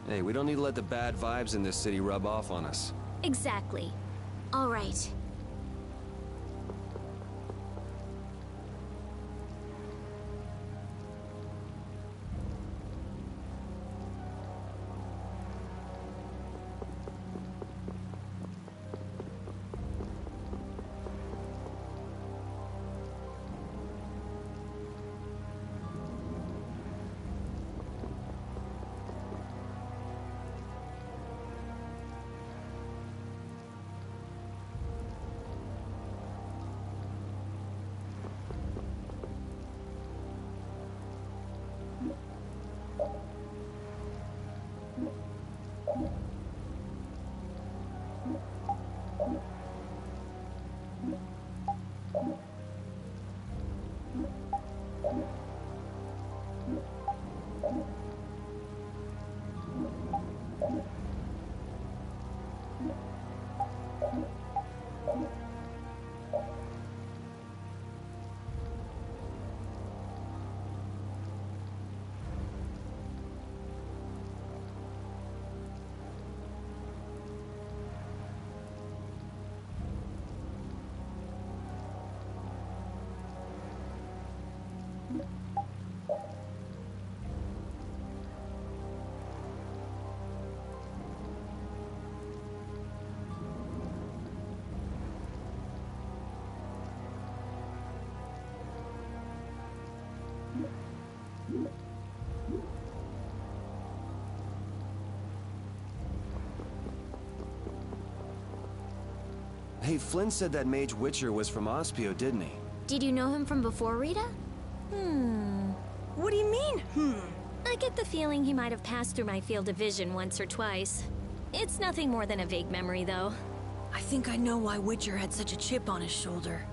Hey, we don't need to let the bad vibes in this city rub off on us. Exactly. All right. Hey, Flynn said that Mage Witcher was from Ospio, didn't he? Did you know him from before, Rita? What do you mean, I get the feeling he might have passed through my field of vision once or twice. It's nothing more than a vague memory, though. I think I know why Witcher had such a chip on his shoulder.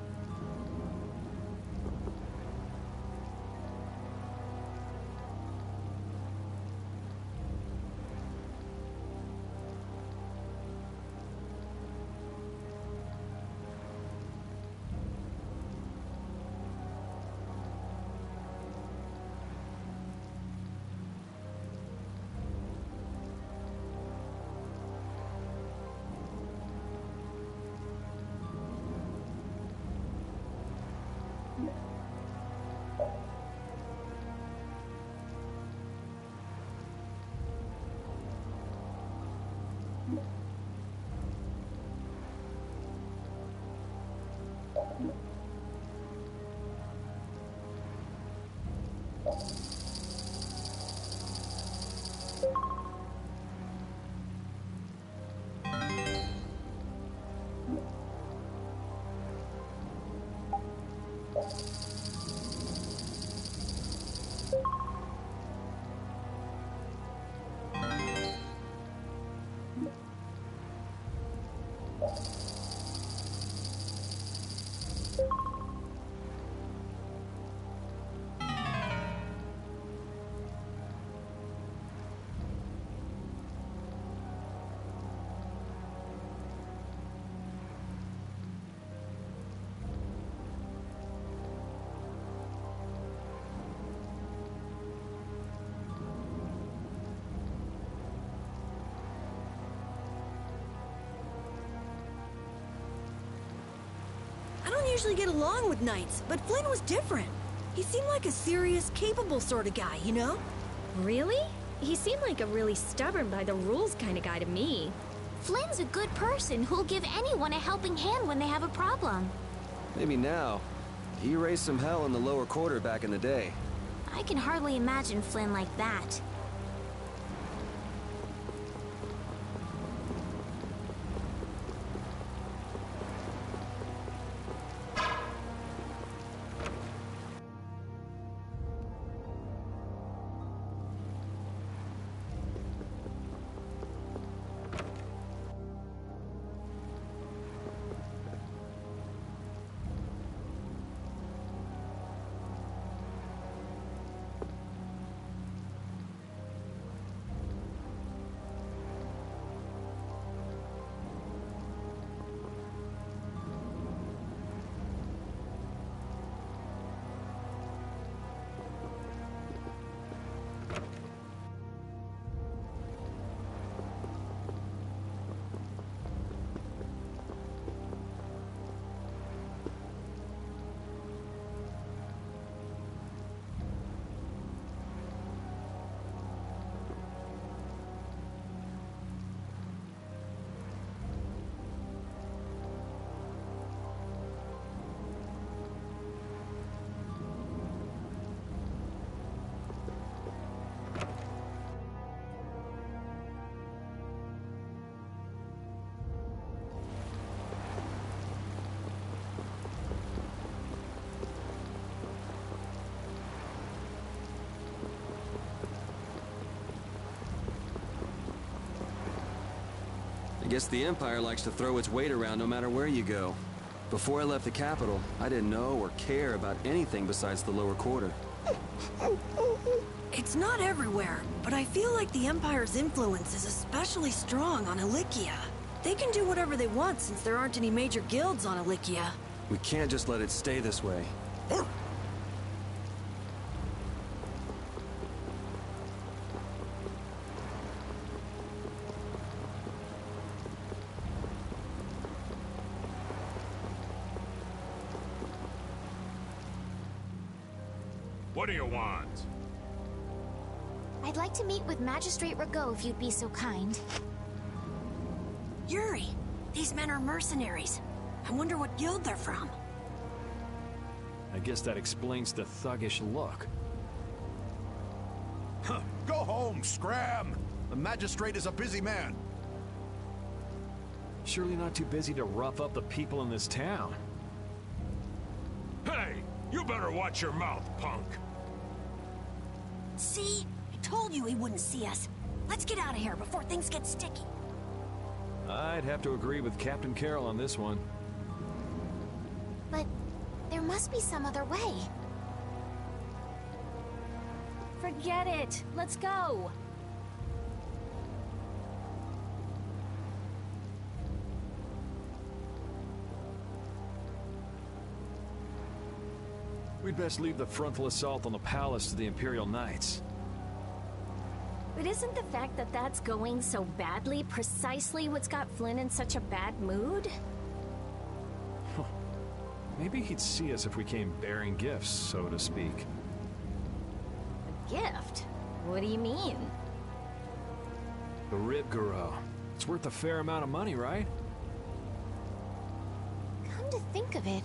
I don't usually get along with knights, but Flynn was different. He seemed like a serious, capable sort of guy, you know? Really? He seemed like a really stubborn by the rules kind of guy to me. Flynn's a good person who'll give anyone a helping hand when they have a problem. Maybe now. He raised some hell in the lower quarter back in the day. I can hardly imagine Flynn like that. Guess the Empire likes to throw its weight around no matter where you go. Before I left the capital, I didn't know or care about anything besides the lower quarter. It's not everywhere, but I feel like the Empire's influence is especially strong on Ilikia. They can do whatever they want since there aren't any major guilds on Ilikia. We can't just let it stay this way. What do you want? I'd like to meet with Magistrate Rago if you'd be so kind. Yuri, these men are mercenaries. I wonder what guild they're from. I guess that explains the thuggish look. Huh. Go home, Scram! The magistrate is a busy man. Surely not too busy to rough up the people in this town. Hey, you better watch your mouth, punk. See? I told you he wouldn't see us. Let's get out of here before things get sticky. I'd have to agree with Captain Carroll on this one. But there must be some other way. Forget it. Let's go. We'd best leave the frontal assault on the palace to the Imperial Knights. But isn't the fact that that's going so badly precisely what's got Flynn in such a bad mood? Maybe he'd see us if we came bearing gifts, so to speak. A gift? What do you mean? The Ribgaro. It's worth a fair amount of money, right? Come to think of it,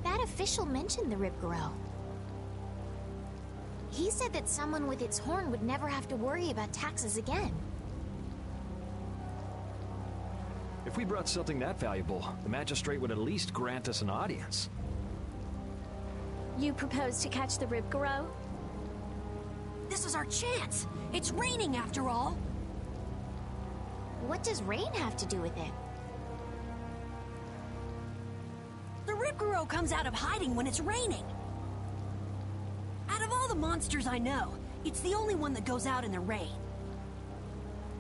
that official mentioned the Ribgaro. He said that someone with its horn would never have to worry about taxes again. If we brought something that valuable, the magistrate would at least grant us an audience. You propose to catch the Ribgaro? This is our chance. It's raining after all. What does rain have to do with it? The Ribgaro comes out of hiding when it's raining. Out of all the monsters I know, it's the only one that goes out in the rain.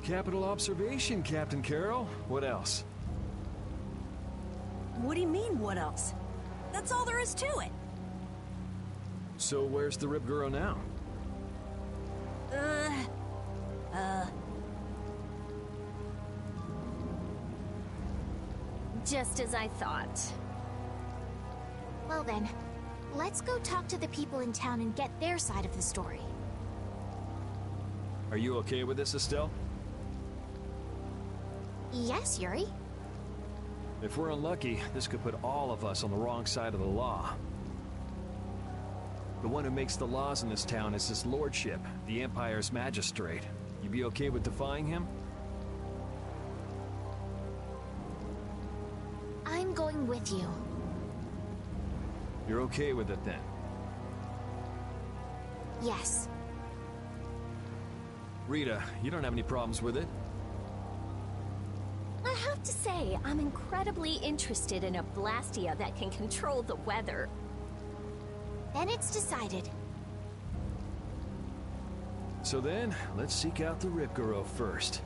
Capital observation, Captain Carroll. What else? What do you mean, what else? That's all there is to it. So where's the Ribgaro now? Just as I thought. Well then, let's go talk to the people in town and get their side of the story. Are you okay with this, Estelle? Yes, Yuri. If we're unlucky, this could put all of us on the wrong side of the law. The one who makes the laws in this town is his lordship, the Empire's magistrate. You be okay with defying him? I'm going with you. You're okay with it then? Yes. Rita, you don't have any problems with it? I have to say, I'm incredibly interested in a Blastia that can control the weather. Then it's decided. So then, let's seek out the Ribgaro first.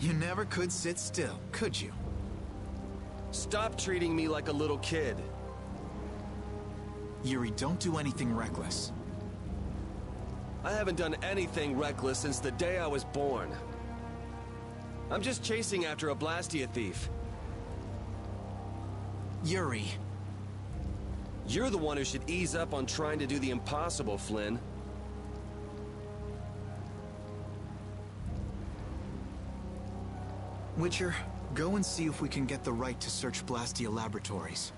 You never could sit still, could you? Stop treating me like a little kid. Yuri, don't do anything reckless. I haven't done anything reckless since the day I was born. I'm just chasing after a Blastia thief. Yuri. You're the one who should ease up on trying to do the impossible, Flynn. Witcher, go and see if we can get the right to search Blastia laboratories.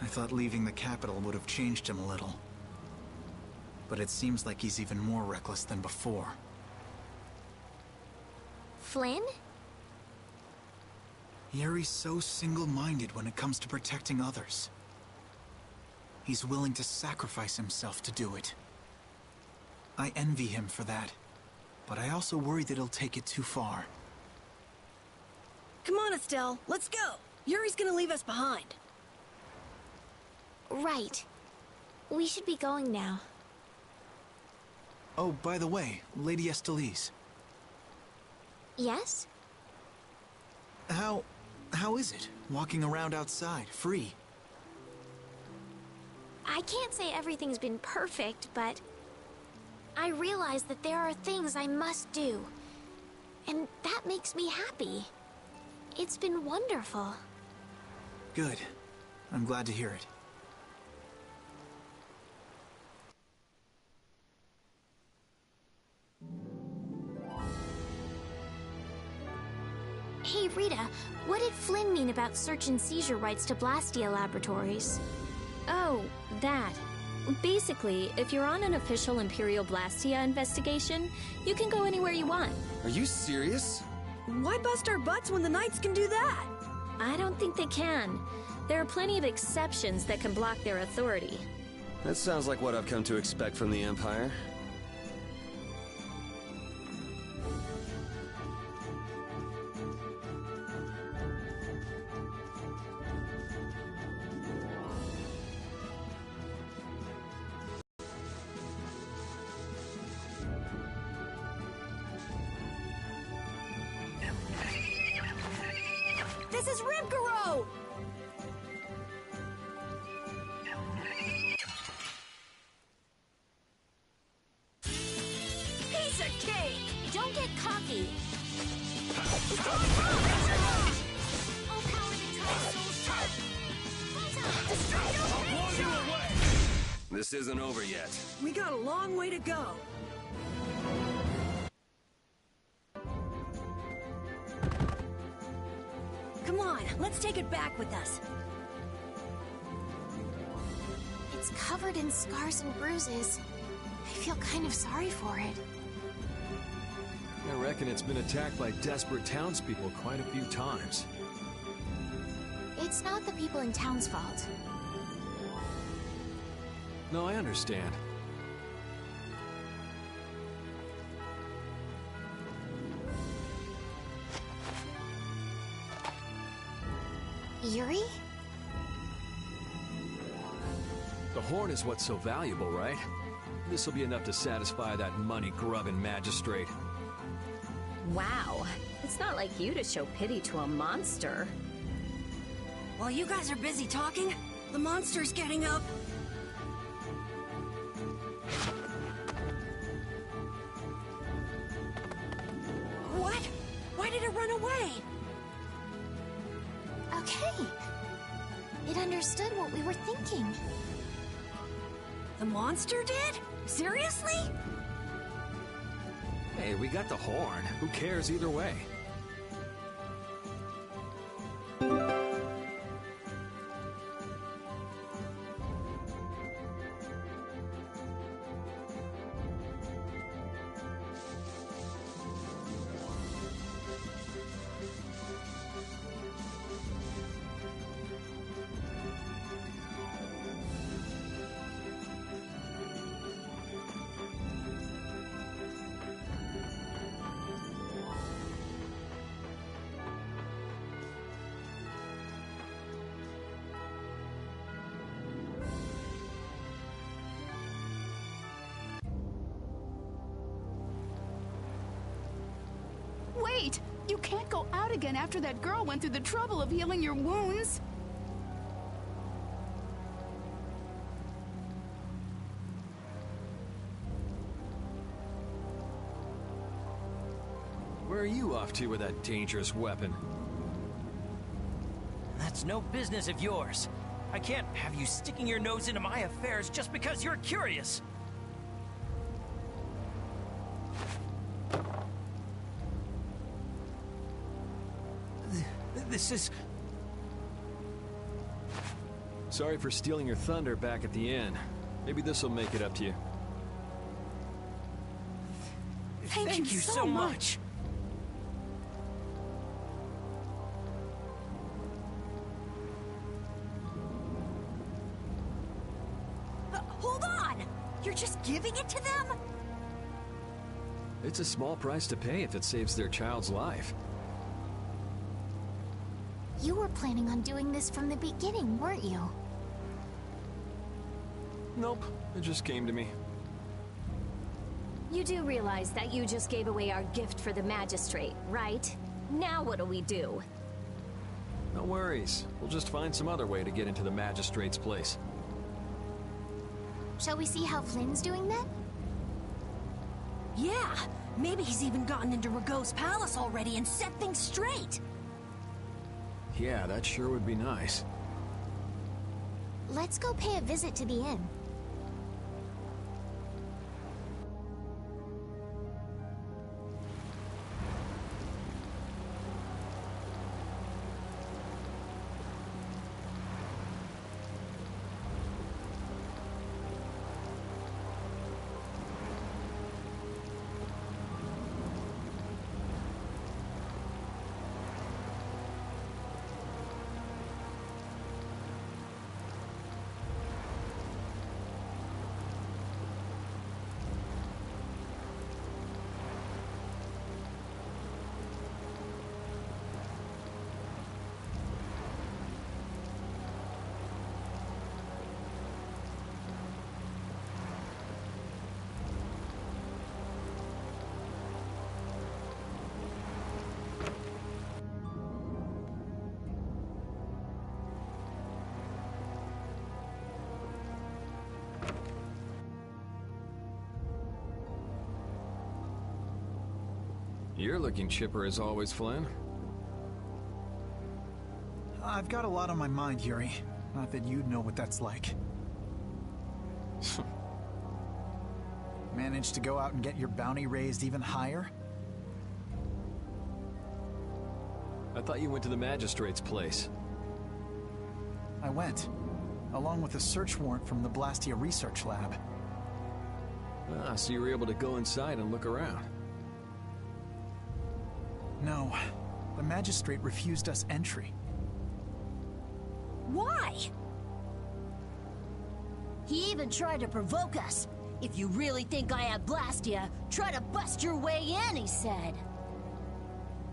I thought leaving the capital would have changed him a little. But it seems like he's even more reckless than before. Flynn? Yuri's so single-minded when it comes to protecting others. He's willing to sacrifice himself to do it. I envy him for that, but I also worry that he'll take it too far. Come on, Estelle, let's go. Yuri's gonna leave us behind. Right. We should be going now. Oh, by the way, Lady Estellise. Yes? How is it, walking around outside, free? I can't say everything's been perfect, but I realize that there are things I must do. And that makes me happy. It's been wonderful. Good. I'm glad to hear it. Hey, Rita, what did Flynn mean about search and seizure rights to Blastia laboratories? Oh, that. Basically, if you're on an official Imperial Blastia investigation, you can go anywhere you want. Are you serious? Why bust our butts when the Knights can do that? I don't think they can. There are plenty of exceptions that can block their authority. That sounds like what I've come to expect from the Empire. This is Ribgaro! Piece of cake! Don't get cocky! This isn't over yet. We got a long way to go. Come on, let's take it back with us. It's covered in scars and bruises. I feel kind of sorry for it. I reckon it's been attacked by desperate townspeople quite a few times. It's not the people in town's fault. No, I understand. Yuri? The horn is what's so valuable, right? This'll be enough to satisfy that money-grubbing magistrate. Wow. It's not like you to show pity to a monster. While you guys are busy talking, the monster's getting up. What? Why did it run away? Okay. It understood what we were thinking. The monster did? Seriously? Hey, we got the horn. Who cares either way? You can't go out again after that girl went through the trouble of healing your wounds. Where are you off to with that dangerous weapon? That's no business of yours. I can't have you sticking your nose into my affairs just because you're curious. This is... Sorry for stealing your thunder back at the inn. Maybe this'll make it up to you. Thank you so much. Hold on! You're just giving it to them? It's a small price to pay if it saves their child's life. You were planning on doing this from the beginning, weren't you? Nope, it just came to me. You do realize that you just gave away our gift for the magistrate, right? Now what'll we do? No worries. We'll just find some other way to get into the magistrate's place. Shall we see how Flynn's doing then? Yeah, maybe he's even gotten into Rago's palace already and set things straight. Yeah, that sure would be nice. Let's go pay a visit to the inn. You're looking chipper as always, Flynn. I've got a lot on my mind, Yuri. Not that you'd know what that's like. Managed to go out and get your bounty raised even higher? I thought you went to the magistrate's place. I went, along with a search warrant from the Blastia Research Lab. Ah, so you were able to go inside and look around. No, the magistrate refused us entry. Why? He even tried to provoke us. If you really think I have Blastia, try to bust your way in, he said.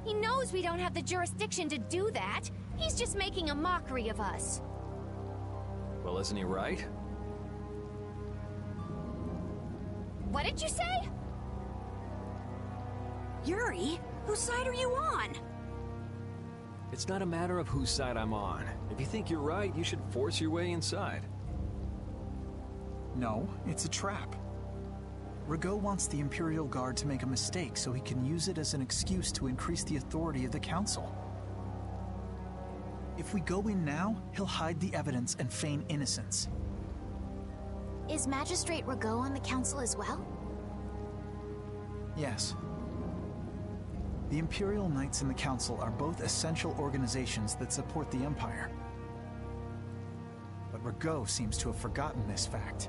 He knows we don't have the jurisdiction to do that. He's just making a mockery of us. Well, isn't he right? What did you say? Yuri, whose side are you on? It's not a matter of whose side I'm on. If you think you're right, you should force your way inside. No, it's a trap. Rago wants the Imperial Guard to make a mistake so he can use it as an excuse to increase the authority of the Council. If we go in now, he'll hide the evidence and feign innocence. Is Magistrate Rago on the Council as well? Yes. The Imperial Knights and the Council are both essential organizations that support the Empire. But Rago seems to have forgotten this fact.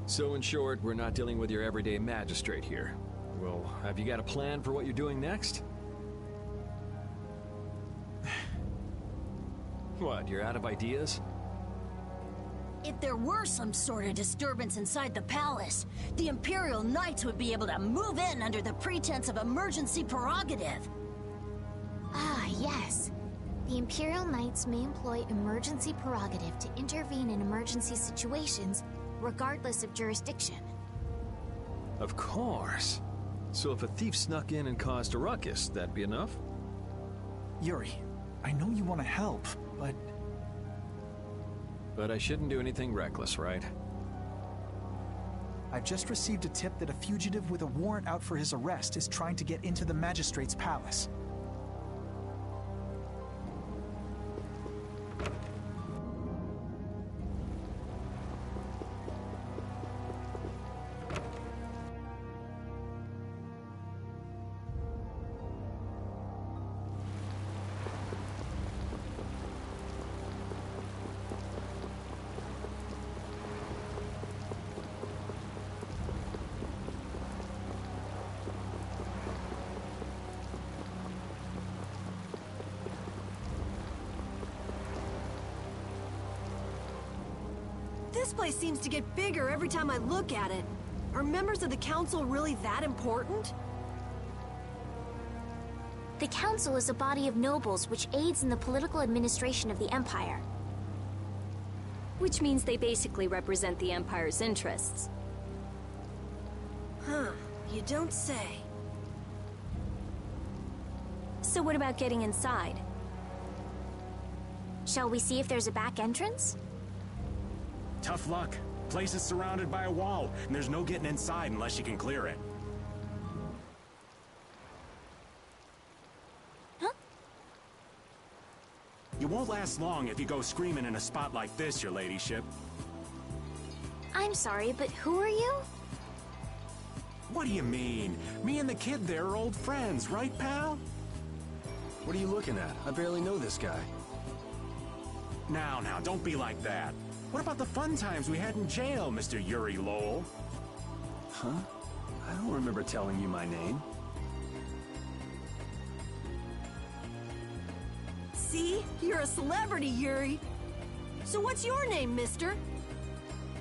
So in short, we're not dealing with your everyday magistrate here. Well, have you got a plan for what you're doing next? What, you're out of ideas? If there were some sort of disturbance inside the palace, the Imperial Knights would be able to move in under the pretense of emergency prerogative. Ah, yes. The Imperial Knights may employ emergency prerogative to intervene in emergency situations, regardless of jurisdiction. Of course. So if a thief snuck in and caused a ruckus, that'd be enough? Yuri, I know you want to help, but... But I shouldn't do anything reckless, right? I've just received a tip that a fugitive with a warrant out for his arrest is trying to get into the magistrate's palace. This place seems to get bigger every time I look at it. Are members of the council really that important? The council is a body of nobles which aids in the political administration of the Empire. Which means they basically represent the Empire's interests. Huh, you don't say. So what about getting inside? Shall we see if there's a back entrance? Tough luck. Place is surrounded by a wall, and there's no getting inside unless you can clear it. Huh? You won't last long if you go screaming in a spot like this, your ladyship. I'm sorry, but who are you? What do you mean? Me and the kid there are old friends, right, pal? What are you looking at? I barely know this guy. Now, don't be like that. What about the fun times we had in jail, Mr. Yuri Lowell? Huh? I don't remember telling you my name. See? You're a celebrity, Yuri. So what's your name, mister?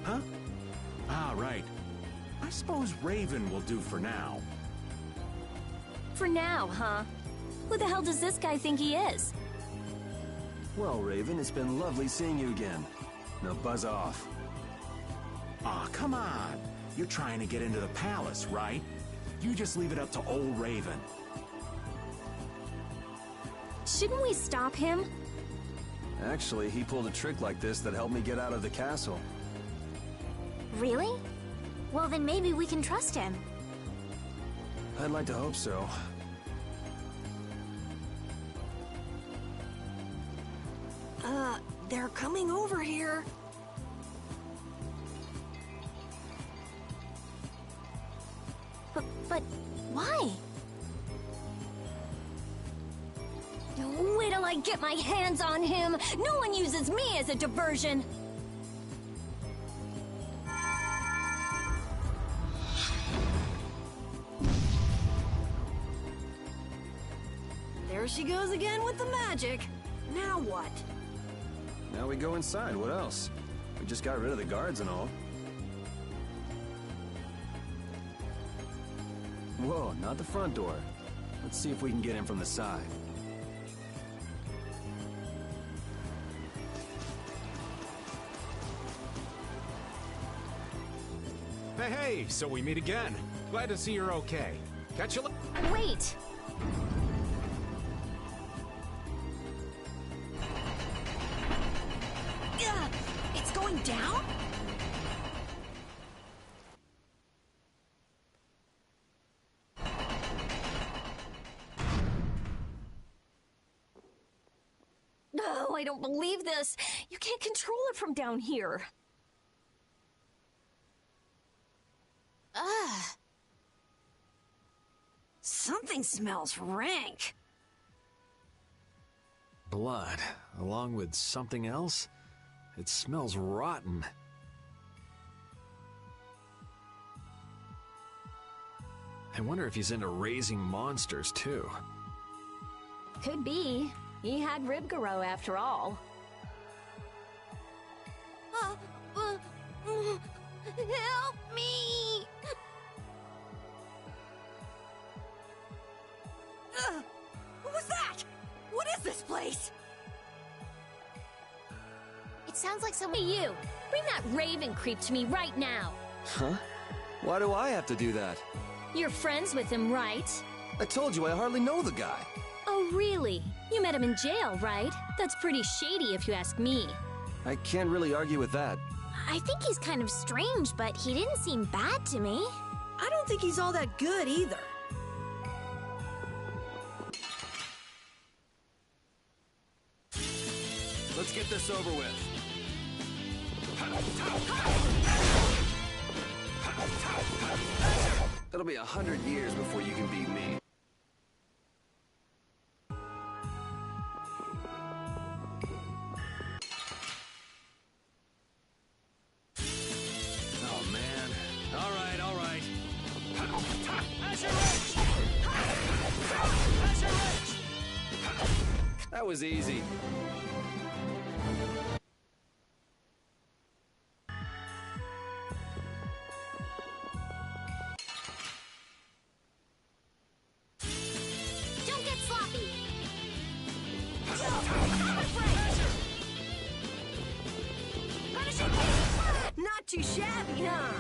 Huh? Ah, right. I suppose Raven will do for now. For now, huh? Who the hell does this guy think he is? Well, Raven, it's been lovely seeing you again. Now buzz off. Aw, come on. You're trying to get into the palace, right? You just leave it up to old Raven. Shouldn't we stop him? Actually, he pulled a trick like this that helped me get out of the castle. Really? Well, then maybe we can trust him. I'd like to hope so. They're coming over here. But why? Wait till I get my hands on him! No one uses me as a diversion! There she goes again with the magic. Now what? Now we go inside. What else? We just got rid of the guards and all. Whoa, not the front door. Let's see if we can get in from the side. Hey, so we meet again. Glad to see you're okay. Catch you later. Wait! It's going down? No, I don't believe this. You can't control it from down here. Ugh. Something smells rank. Blood, along with something else? It smells rotten. I wonder if he's into raising monsters, too. Could be. He had Ribgaro after all. Help me! Who's that? What is this place? It sounds like someone... Hey, you! Bring that raven creep to me right now! Huh? Why do I have to do that? You're friends with him, right? I told you I hardly know the guy. Oh, really? You met him in jail, right? That's pretty shady if you ask me. I can't really argue with that. I think he's kind of strange, but he didn't seem bad to me. I don't think he's all that good either. Let's get this over with. It'll be 100 years before you can beat me. Oh, man. All right, all right. That was easy. Don't get sloppy. Not too shabby, huh?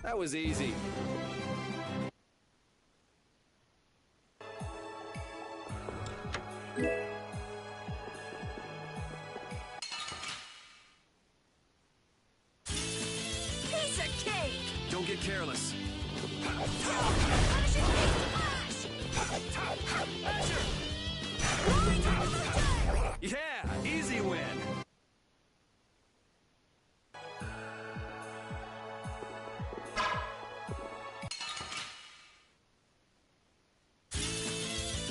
That was easy. Piece of cake! Don't get careless. Yeah, easy win.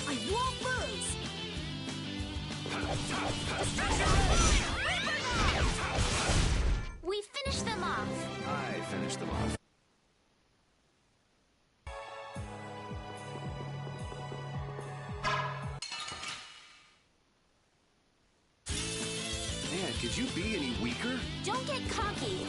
I won't lose! We finished them off. I finished them off. Man, could you be any weaker? Don't get cocky.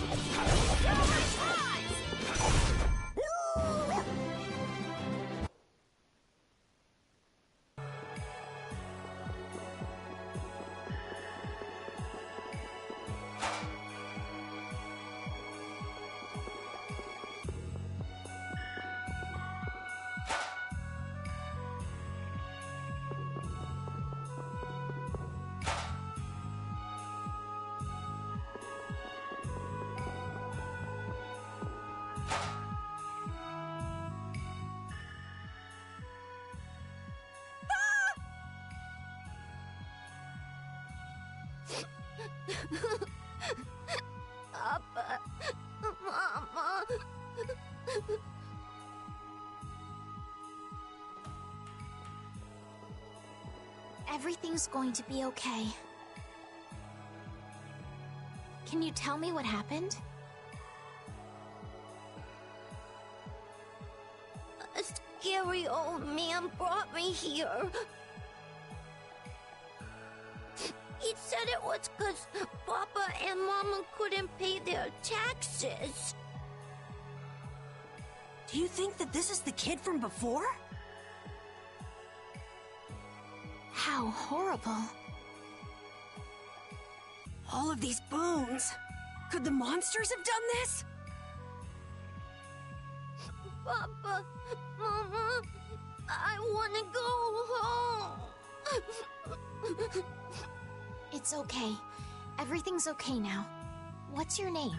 Papa, Mama. Everything's going to be okay. Can you tell me what happened? A scary old man brought me here. He said it was because Papa and Mama couldn't pay their taxes. Do you think that this is the kid from before? How horrible. All of these bones. Could the monsters have done this? Papa, Mama, I want to go home. It's okay. Everything's okay now. What's your name?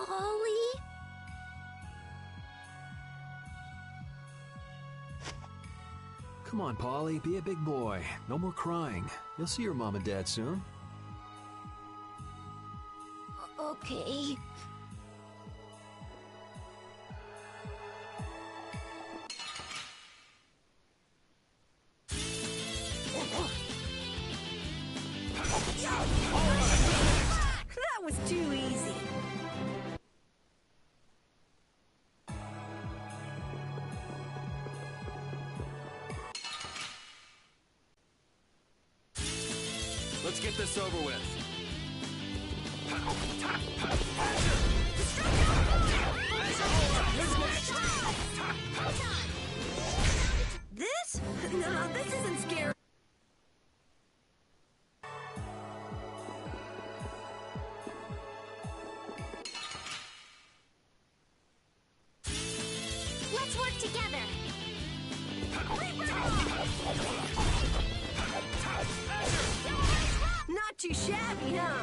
Polly? Come on, Polly, be a big boy. No more crying. You'll see your mom and dad soon. Okay. Let's get this over with. This? No, this isn't scary. Let's work together. Not too shabby, huh?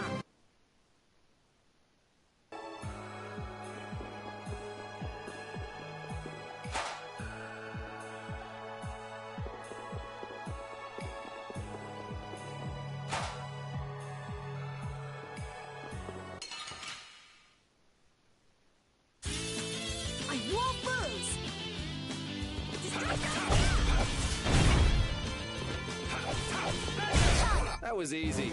I won't lose! That was easy.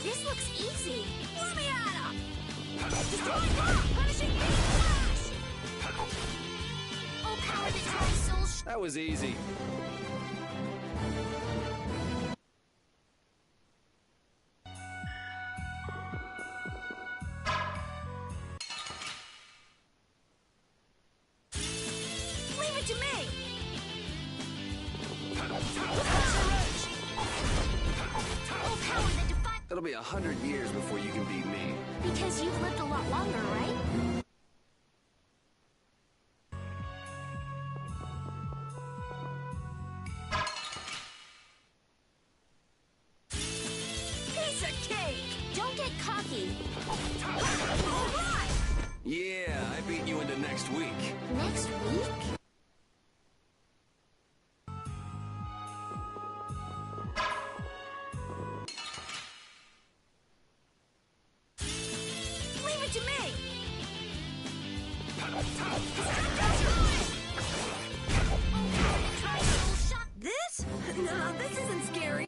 This looks easy. Let me at him! Destroy rock! Punishing beam flash! Oh, power the tri-soul That was easy. Leave it to me! Oh, power the defi- It'll be 100 years before you can beat me. Because you've lived a lot longer, right? Piece of cake! Don't get cocky. All right! Yeah, I beat you into next week. Next week? Leave it to me! This? No, this isn't scary.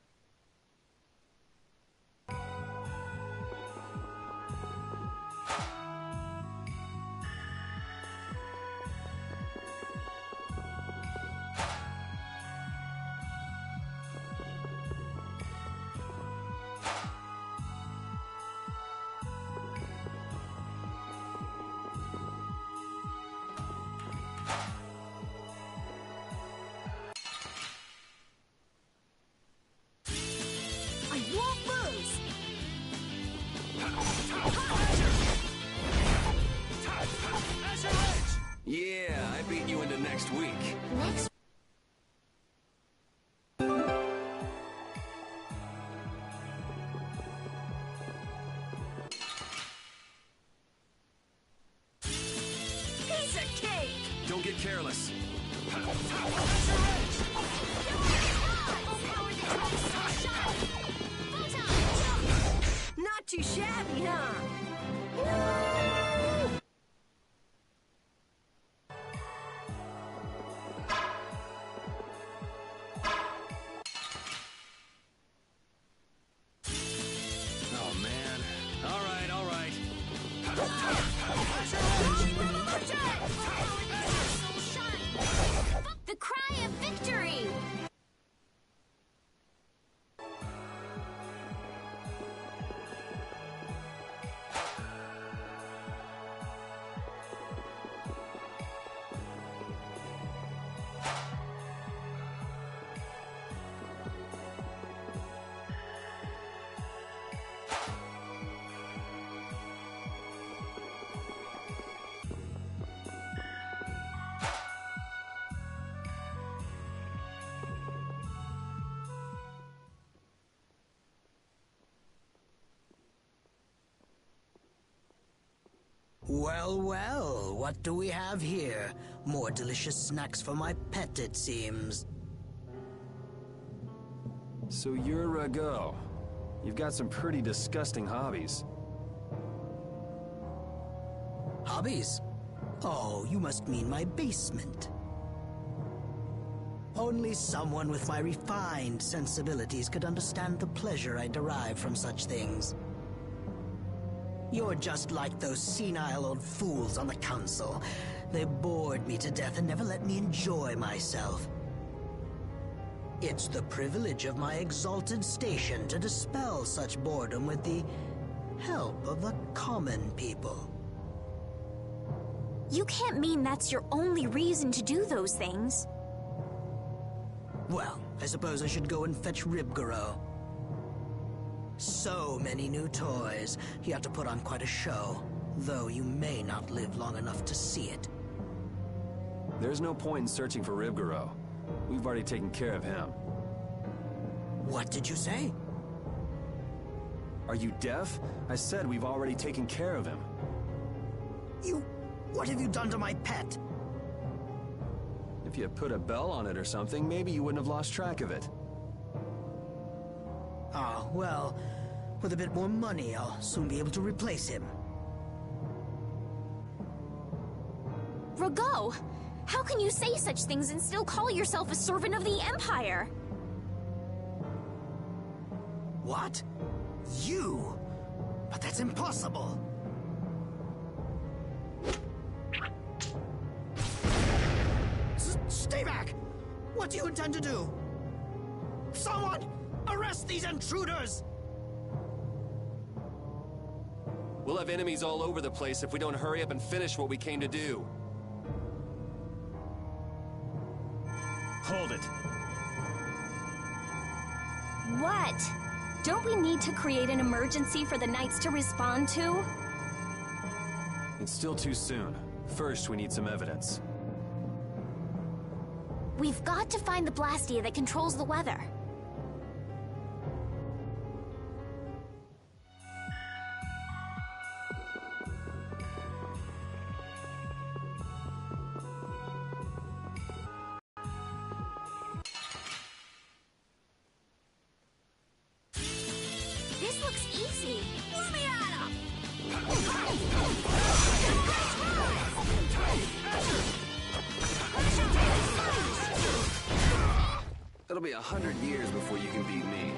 I won't lose! Yeah, I beat you into next week. Next Piece of cake! Don't get careless. Oh, power the tri-soul shot! Photon! Not too shabby, huh? Oh, man. All right, all right. The cry of victory! Well, well, what do we have here? More delicious snacks for my pet, it seems. So you're Rago. You've got some pretty disgusting hobbies. Hobbies? Oh, you must mean my basement. Only someone with my refined sensibilities could understand the pleasure I derive from such things. You're just like those senile old fools on the council. They bored me to death and never let me enjoy myself. It's the privilege of my exalted station to dispel such boredom with the help of the common people. You can't mean that's your only reason to do those things. Well, I suppose I should go and fetch Ribgaro. So many new toys. You have to put on quite a show, though you may not live long enough to see it. There's no point in searching for Ribgaro. We've already taken care of him. What did you say? Are you deaf? I said we've already taken care of him. What have you done to my pet? If you had put a bell on it or something, maybe you wouldn't have lost track of it. Ah, well, with a bit more money, I'll soon be able to replace him. Rago! How can you say such things and still call yourself a servant of the Empire? What? You? But that's impossible! Stay back! What do you intend to do? Someone! Arrest these intruders! We'll have enemies all over the place if we don't hurry up and finish what we came to do. Hold it. What? Don't we need to create an emergency for the Knights to respond to? It's still too soon. First, we need some evidence. We've got to find the Blastia that controls the weather. This looks easy. Let me at him! It'll be 100 years before you can beat me.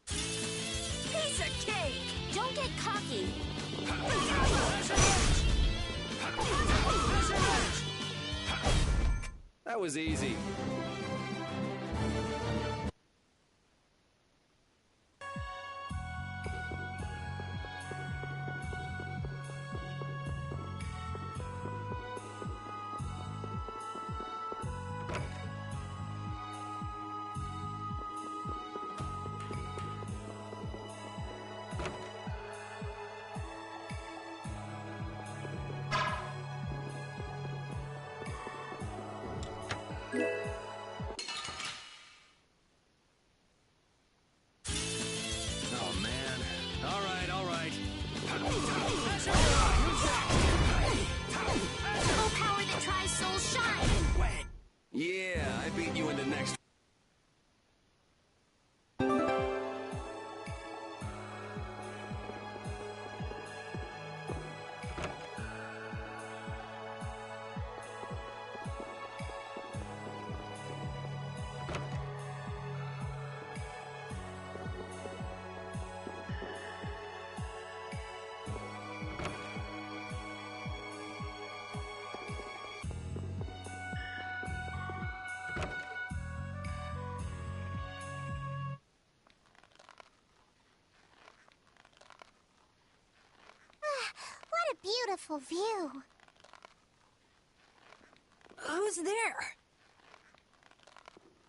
Piece of cake! Don't get cocky. That was easy. Oh, man. All right, all right. Full power that tries soul shine. Yeah, I beat you in the next... What a beautiful view. Who's there?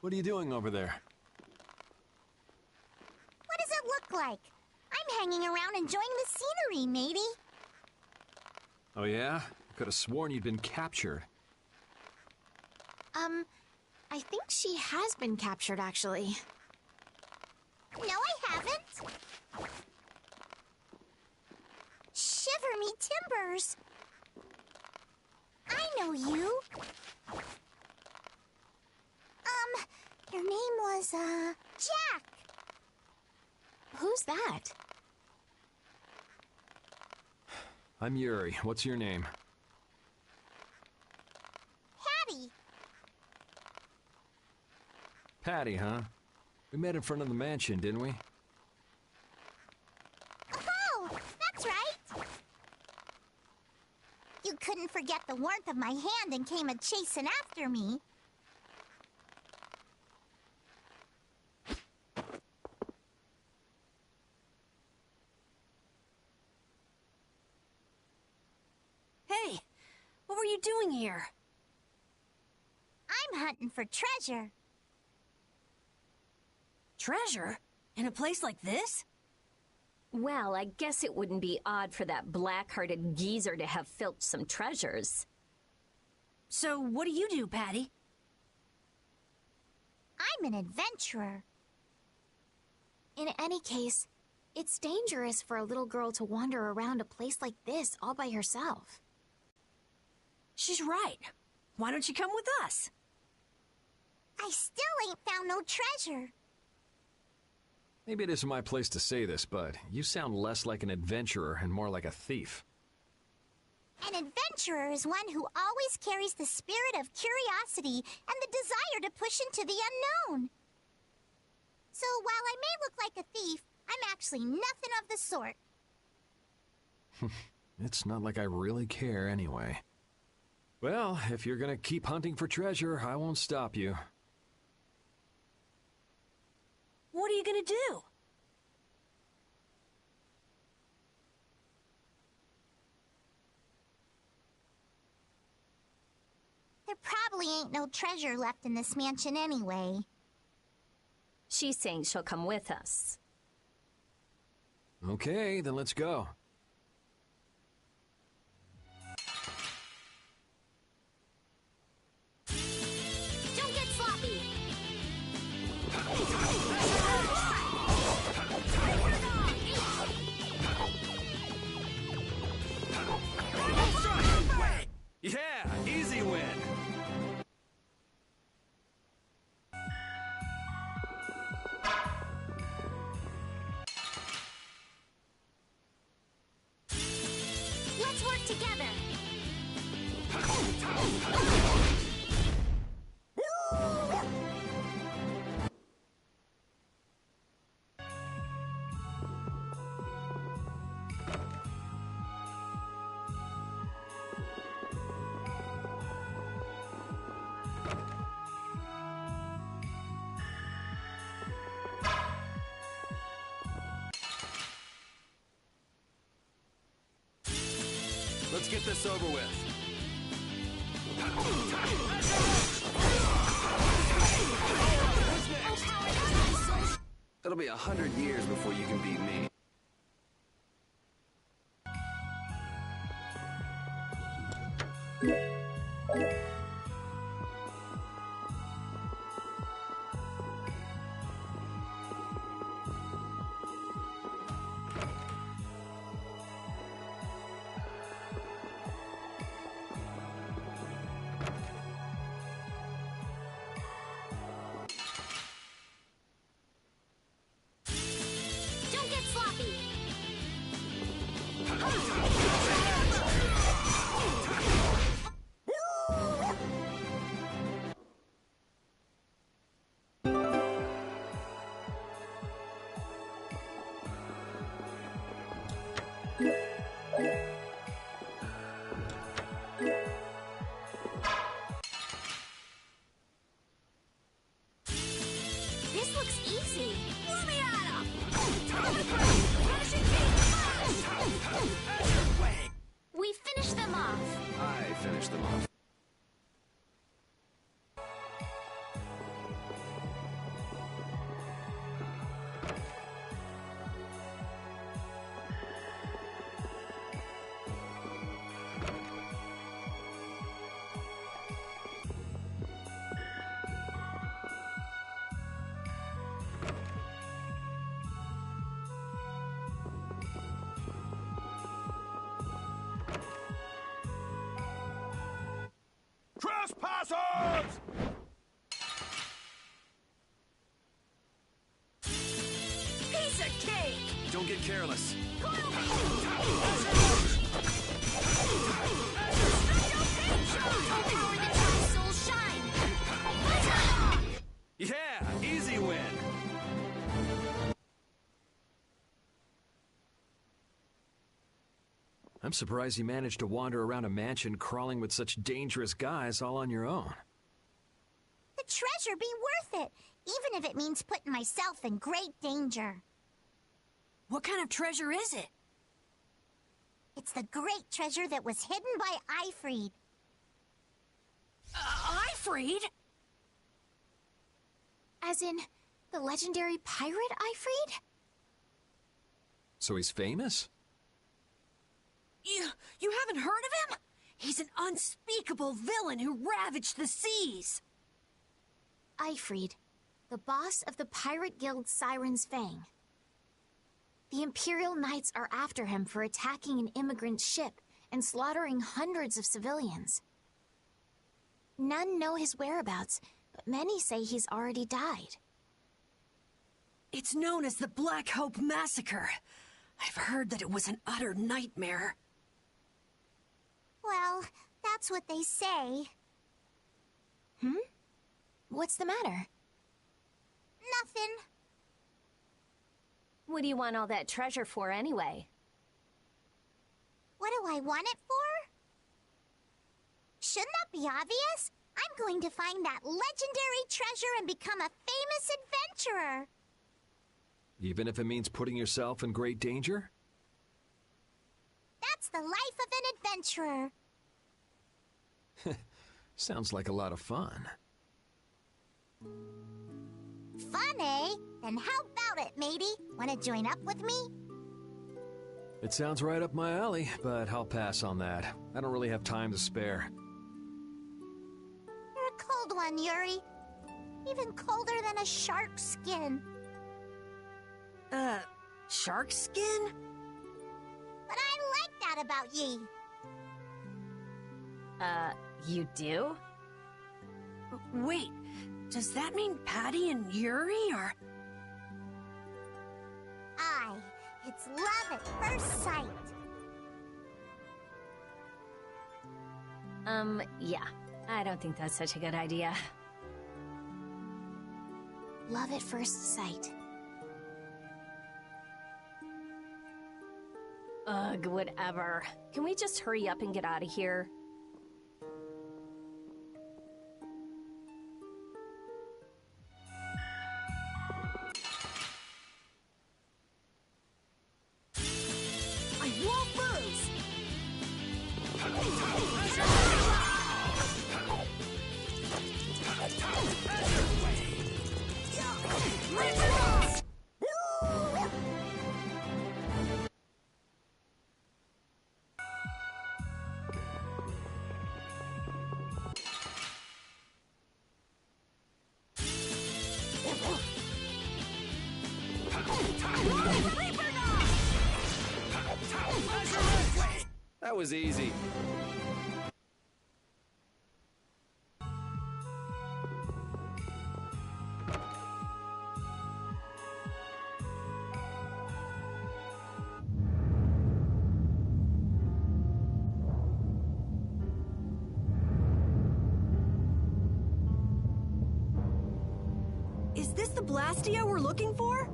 What are you doing over there? What does it look like? I'm hanging around enjoying the scenery, matey. Oh yeah? Could have sworn you'd been captured. I think she has been captured, actually. No, I haven't. Shiver me timbers. I know you. Your name was, Jack. Who's that? I'm Yuri. What's your name? Patty. Patty, huh? We met in front of the mansion, didn't we? Oh, that's right. You couldn't forget the warmth of my hand and came a-chasing after me. Hey, what were you doing here? I'm hunting for treasure. Treasure? In a place like this? Well, I guess it wouldn't be odd for that black-hearted geezer to have filched some treasures. So, what do you do, Patty? I'm an adventurer. In any case, it's dangerous for a little girl to wander around a place like this all by herself. She's right. Why don't you come with us? I still ain't found no treasure. Maybe it isn't my place to say this, but you sound less like an adventurer and more like a thief. An adventurer is one who always carries the spirit of curiosity and the desire to push into the unknown. So while I may look like a thief, I'm actually nothing of the sort. It's not like I really care anyway. Well, if you're gonna keep hunting for treasure, I won't stop you. What are you gonna do? There probably ain't no treasure left in this mansion anyway. She's saying she'll come with us. Okay, then let's go. Don't get sloppy! Yeah, easy win. Let's work together. Let's get this over with. It'll be 100 years before you can beat me. Don't get sloppy. This looks easy. Let me at him! We finished them off. I finished them off. Trespassers! Piece of cake! Don't get careless. Yeah, easy win. I'm surprised you managed to wander around a mansion crawling with such dangerous guys all on your own. The treasure be worth it, even if it means putting myself in great danger. What kind of treasure is it? It's the great treasure that was hidden by Ifried. Ifried? As in, the legendary pirate Ifried? So he's famous? You haven't heard of him? He's an unspeakable villain who ravaged the seas. Ifried, the boss of the pirate guild Siren's Fang. The Imperial Knights are after him for attacking an immigrant ship and slaughtering hundreds of civilians. None know his whereabouts, but many say he's already died. It's known as the Black Hope Massacre. I've heard that it was an utter nightmare. Well, that's what they say. What's the matter? Nothing. What do you want all that treasure for anyway? What do I want it for? Shouldn't that be obvious? I'm going to find that legendary treasure and become a famous adventurer. Even if it means putting yourself in great danger? That's the life of an adventurer. Sounds like a lot of fun. Fun, eh? Then how about it, matey? Wanna join up with me? It sounds right up my alley, but I'll pass on that. I don't really have time to spare. You're a cold one, Yuri. Even colder than a shark's skin. Shark skin? But I like that about ye. You do? Wait, does that mean Patty and Yuri are... Aye, it's love at first sight. Yeah. I don't think that's such a good idea. Love at first sight. Ugh, whatever. Can we just hurry up and get out of here? I won't lose! That was easy. Is this the Blastia we're looking for?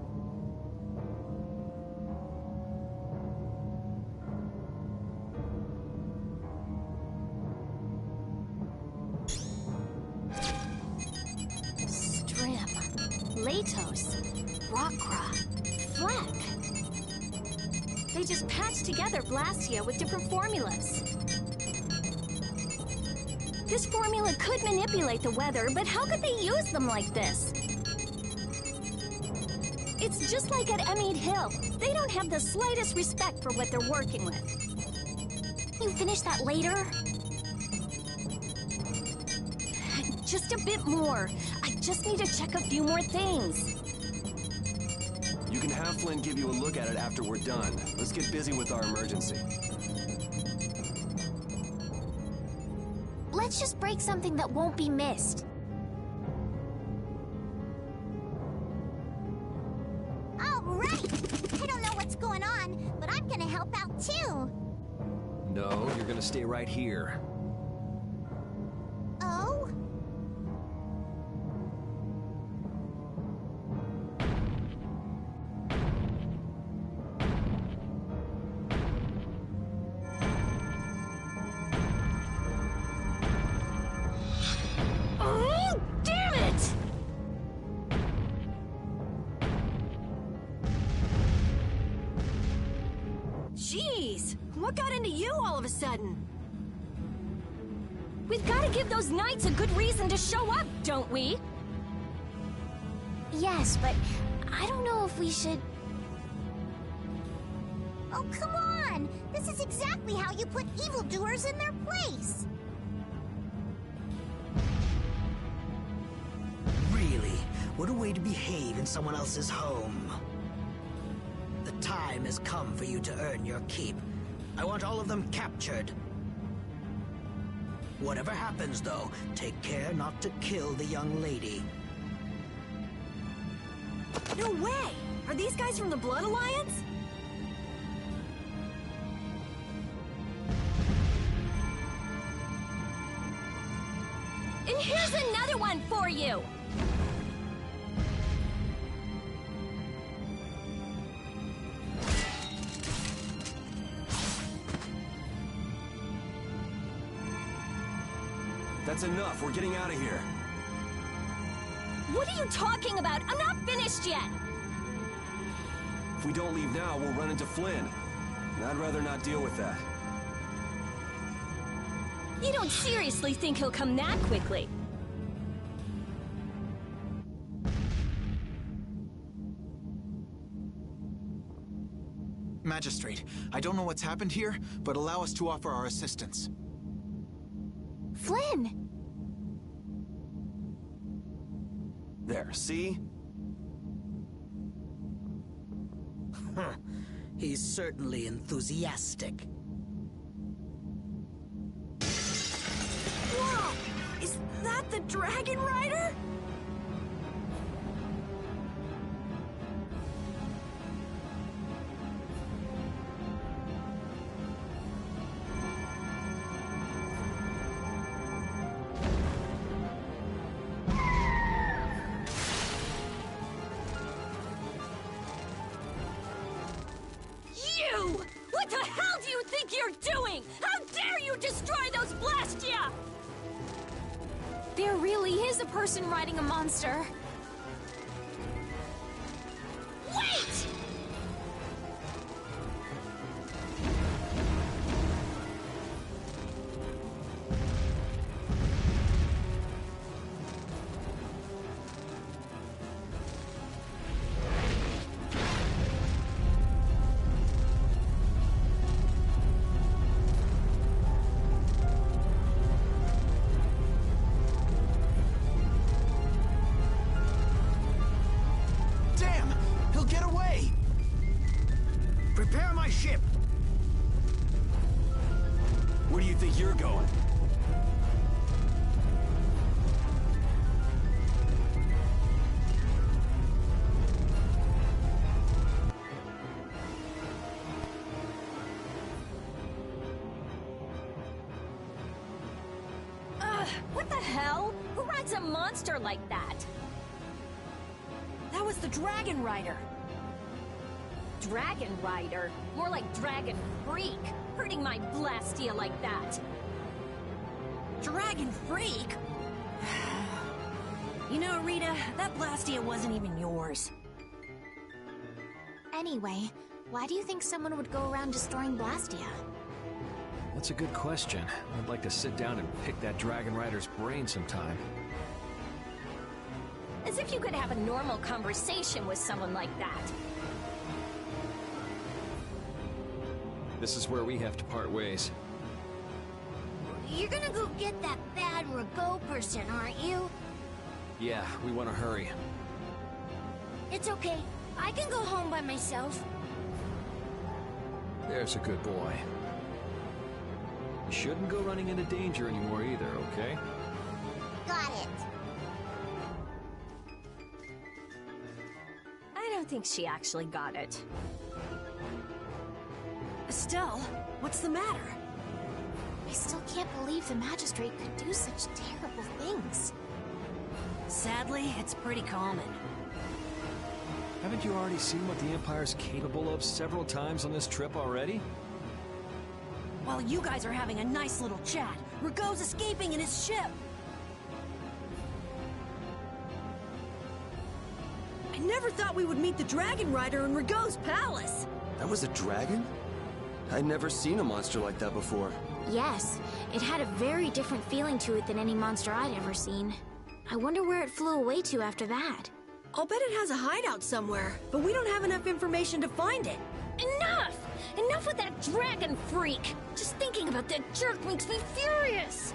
Latos, Rockra, Fleck. They just patched together Blastia with different formulas. This formula could manipulate the weather, but how could they use them like this? It's just like at Emmead Hill. They don't have the slightest respect for what they're working with. You finish that later? Just a bit more. I just need to check a few more things. You can have Flynn give you a look at it after we're done. Let's get busy with our emergency. Let's just break something that won't be missed. All right! I don't know what's going on, but I'm gonna help out too. No, you're gonna stay right here. Oh? Oh, damn it! Jeez, what got into you all of a sudden? We've got to give those knights a good reason to show up, don't we? Yes, but I don't know if we should... Oh, come on! This is exactly how you put evildoers in their place! Really? What a way to behave in someone else's home. The time has come for you to earn your keep. I want all of them captured. Whatever happens, though, take care not to kill the young lady. No way! Are these guys from the Blood Alliance? And here's another one for you! That's enough. We're getting out of here. What are you talking about? I'm not finished yet! If we don't leave now, we'll run into Flynn. And I'd rather not deal with that. You don't seriously think he'll come that quickly? Magistrate, I don't know what's happened here, but allow us to offer our assistance. Flynn! There, see? Huh. He's certainly enthusiastic. Whoa! Is that the Dragon Rider? You! What the hell do you think you're doing? How dare you destroy those Blastia! There really is a person riding a monster. Wait! Damn! He'll get away! Prepare my ship! Where do you think you're going? What the hell? Who rides a monster like that? That was the Dragon Rider. Dragon Rider? More like Dragon Freak, hurting my Blastia like that. Dragon Freak? You know, Rita, that Blastia wasn't even yours. Anyway, why do you think someone would go around destroying Blastia? That's a good question. I'd like to sit down and pick that Dragon Rider's brain sometime. As if you could have a normal conversation with someone like that. This is where we have to part ways. You're gonna go get that bad Rago person, aren't you? Yeah, we want to hurry. It's okay. I can go home by myself. There's a good boy. You shouldn't go running into danger anymore either, okay? Got it. I don't think she actually got it. Estelle, what's the matter? I still can't believe the Magistrate could do such terrible things. Sadly, it's pretty common. Haven't you already seen what the Empire's capable of several times on this trip already? While you guys are having a nice little chat, Rigaud's escaping in his ship. I never thought we would meet the Dragon Rider in Rigaud's palace. That was a dragon? I'd never seen a monster like that before. Yes, it had a very different feeling to it than any monster I'd ever seen. I wonder where it flew away to after that. I'll bet it has a hideout somewhere, but we don't have enough information to find it. Enough! Enough with that dragon freak! Just thinking about that jerk makes me furious!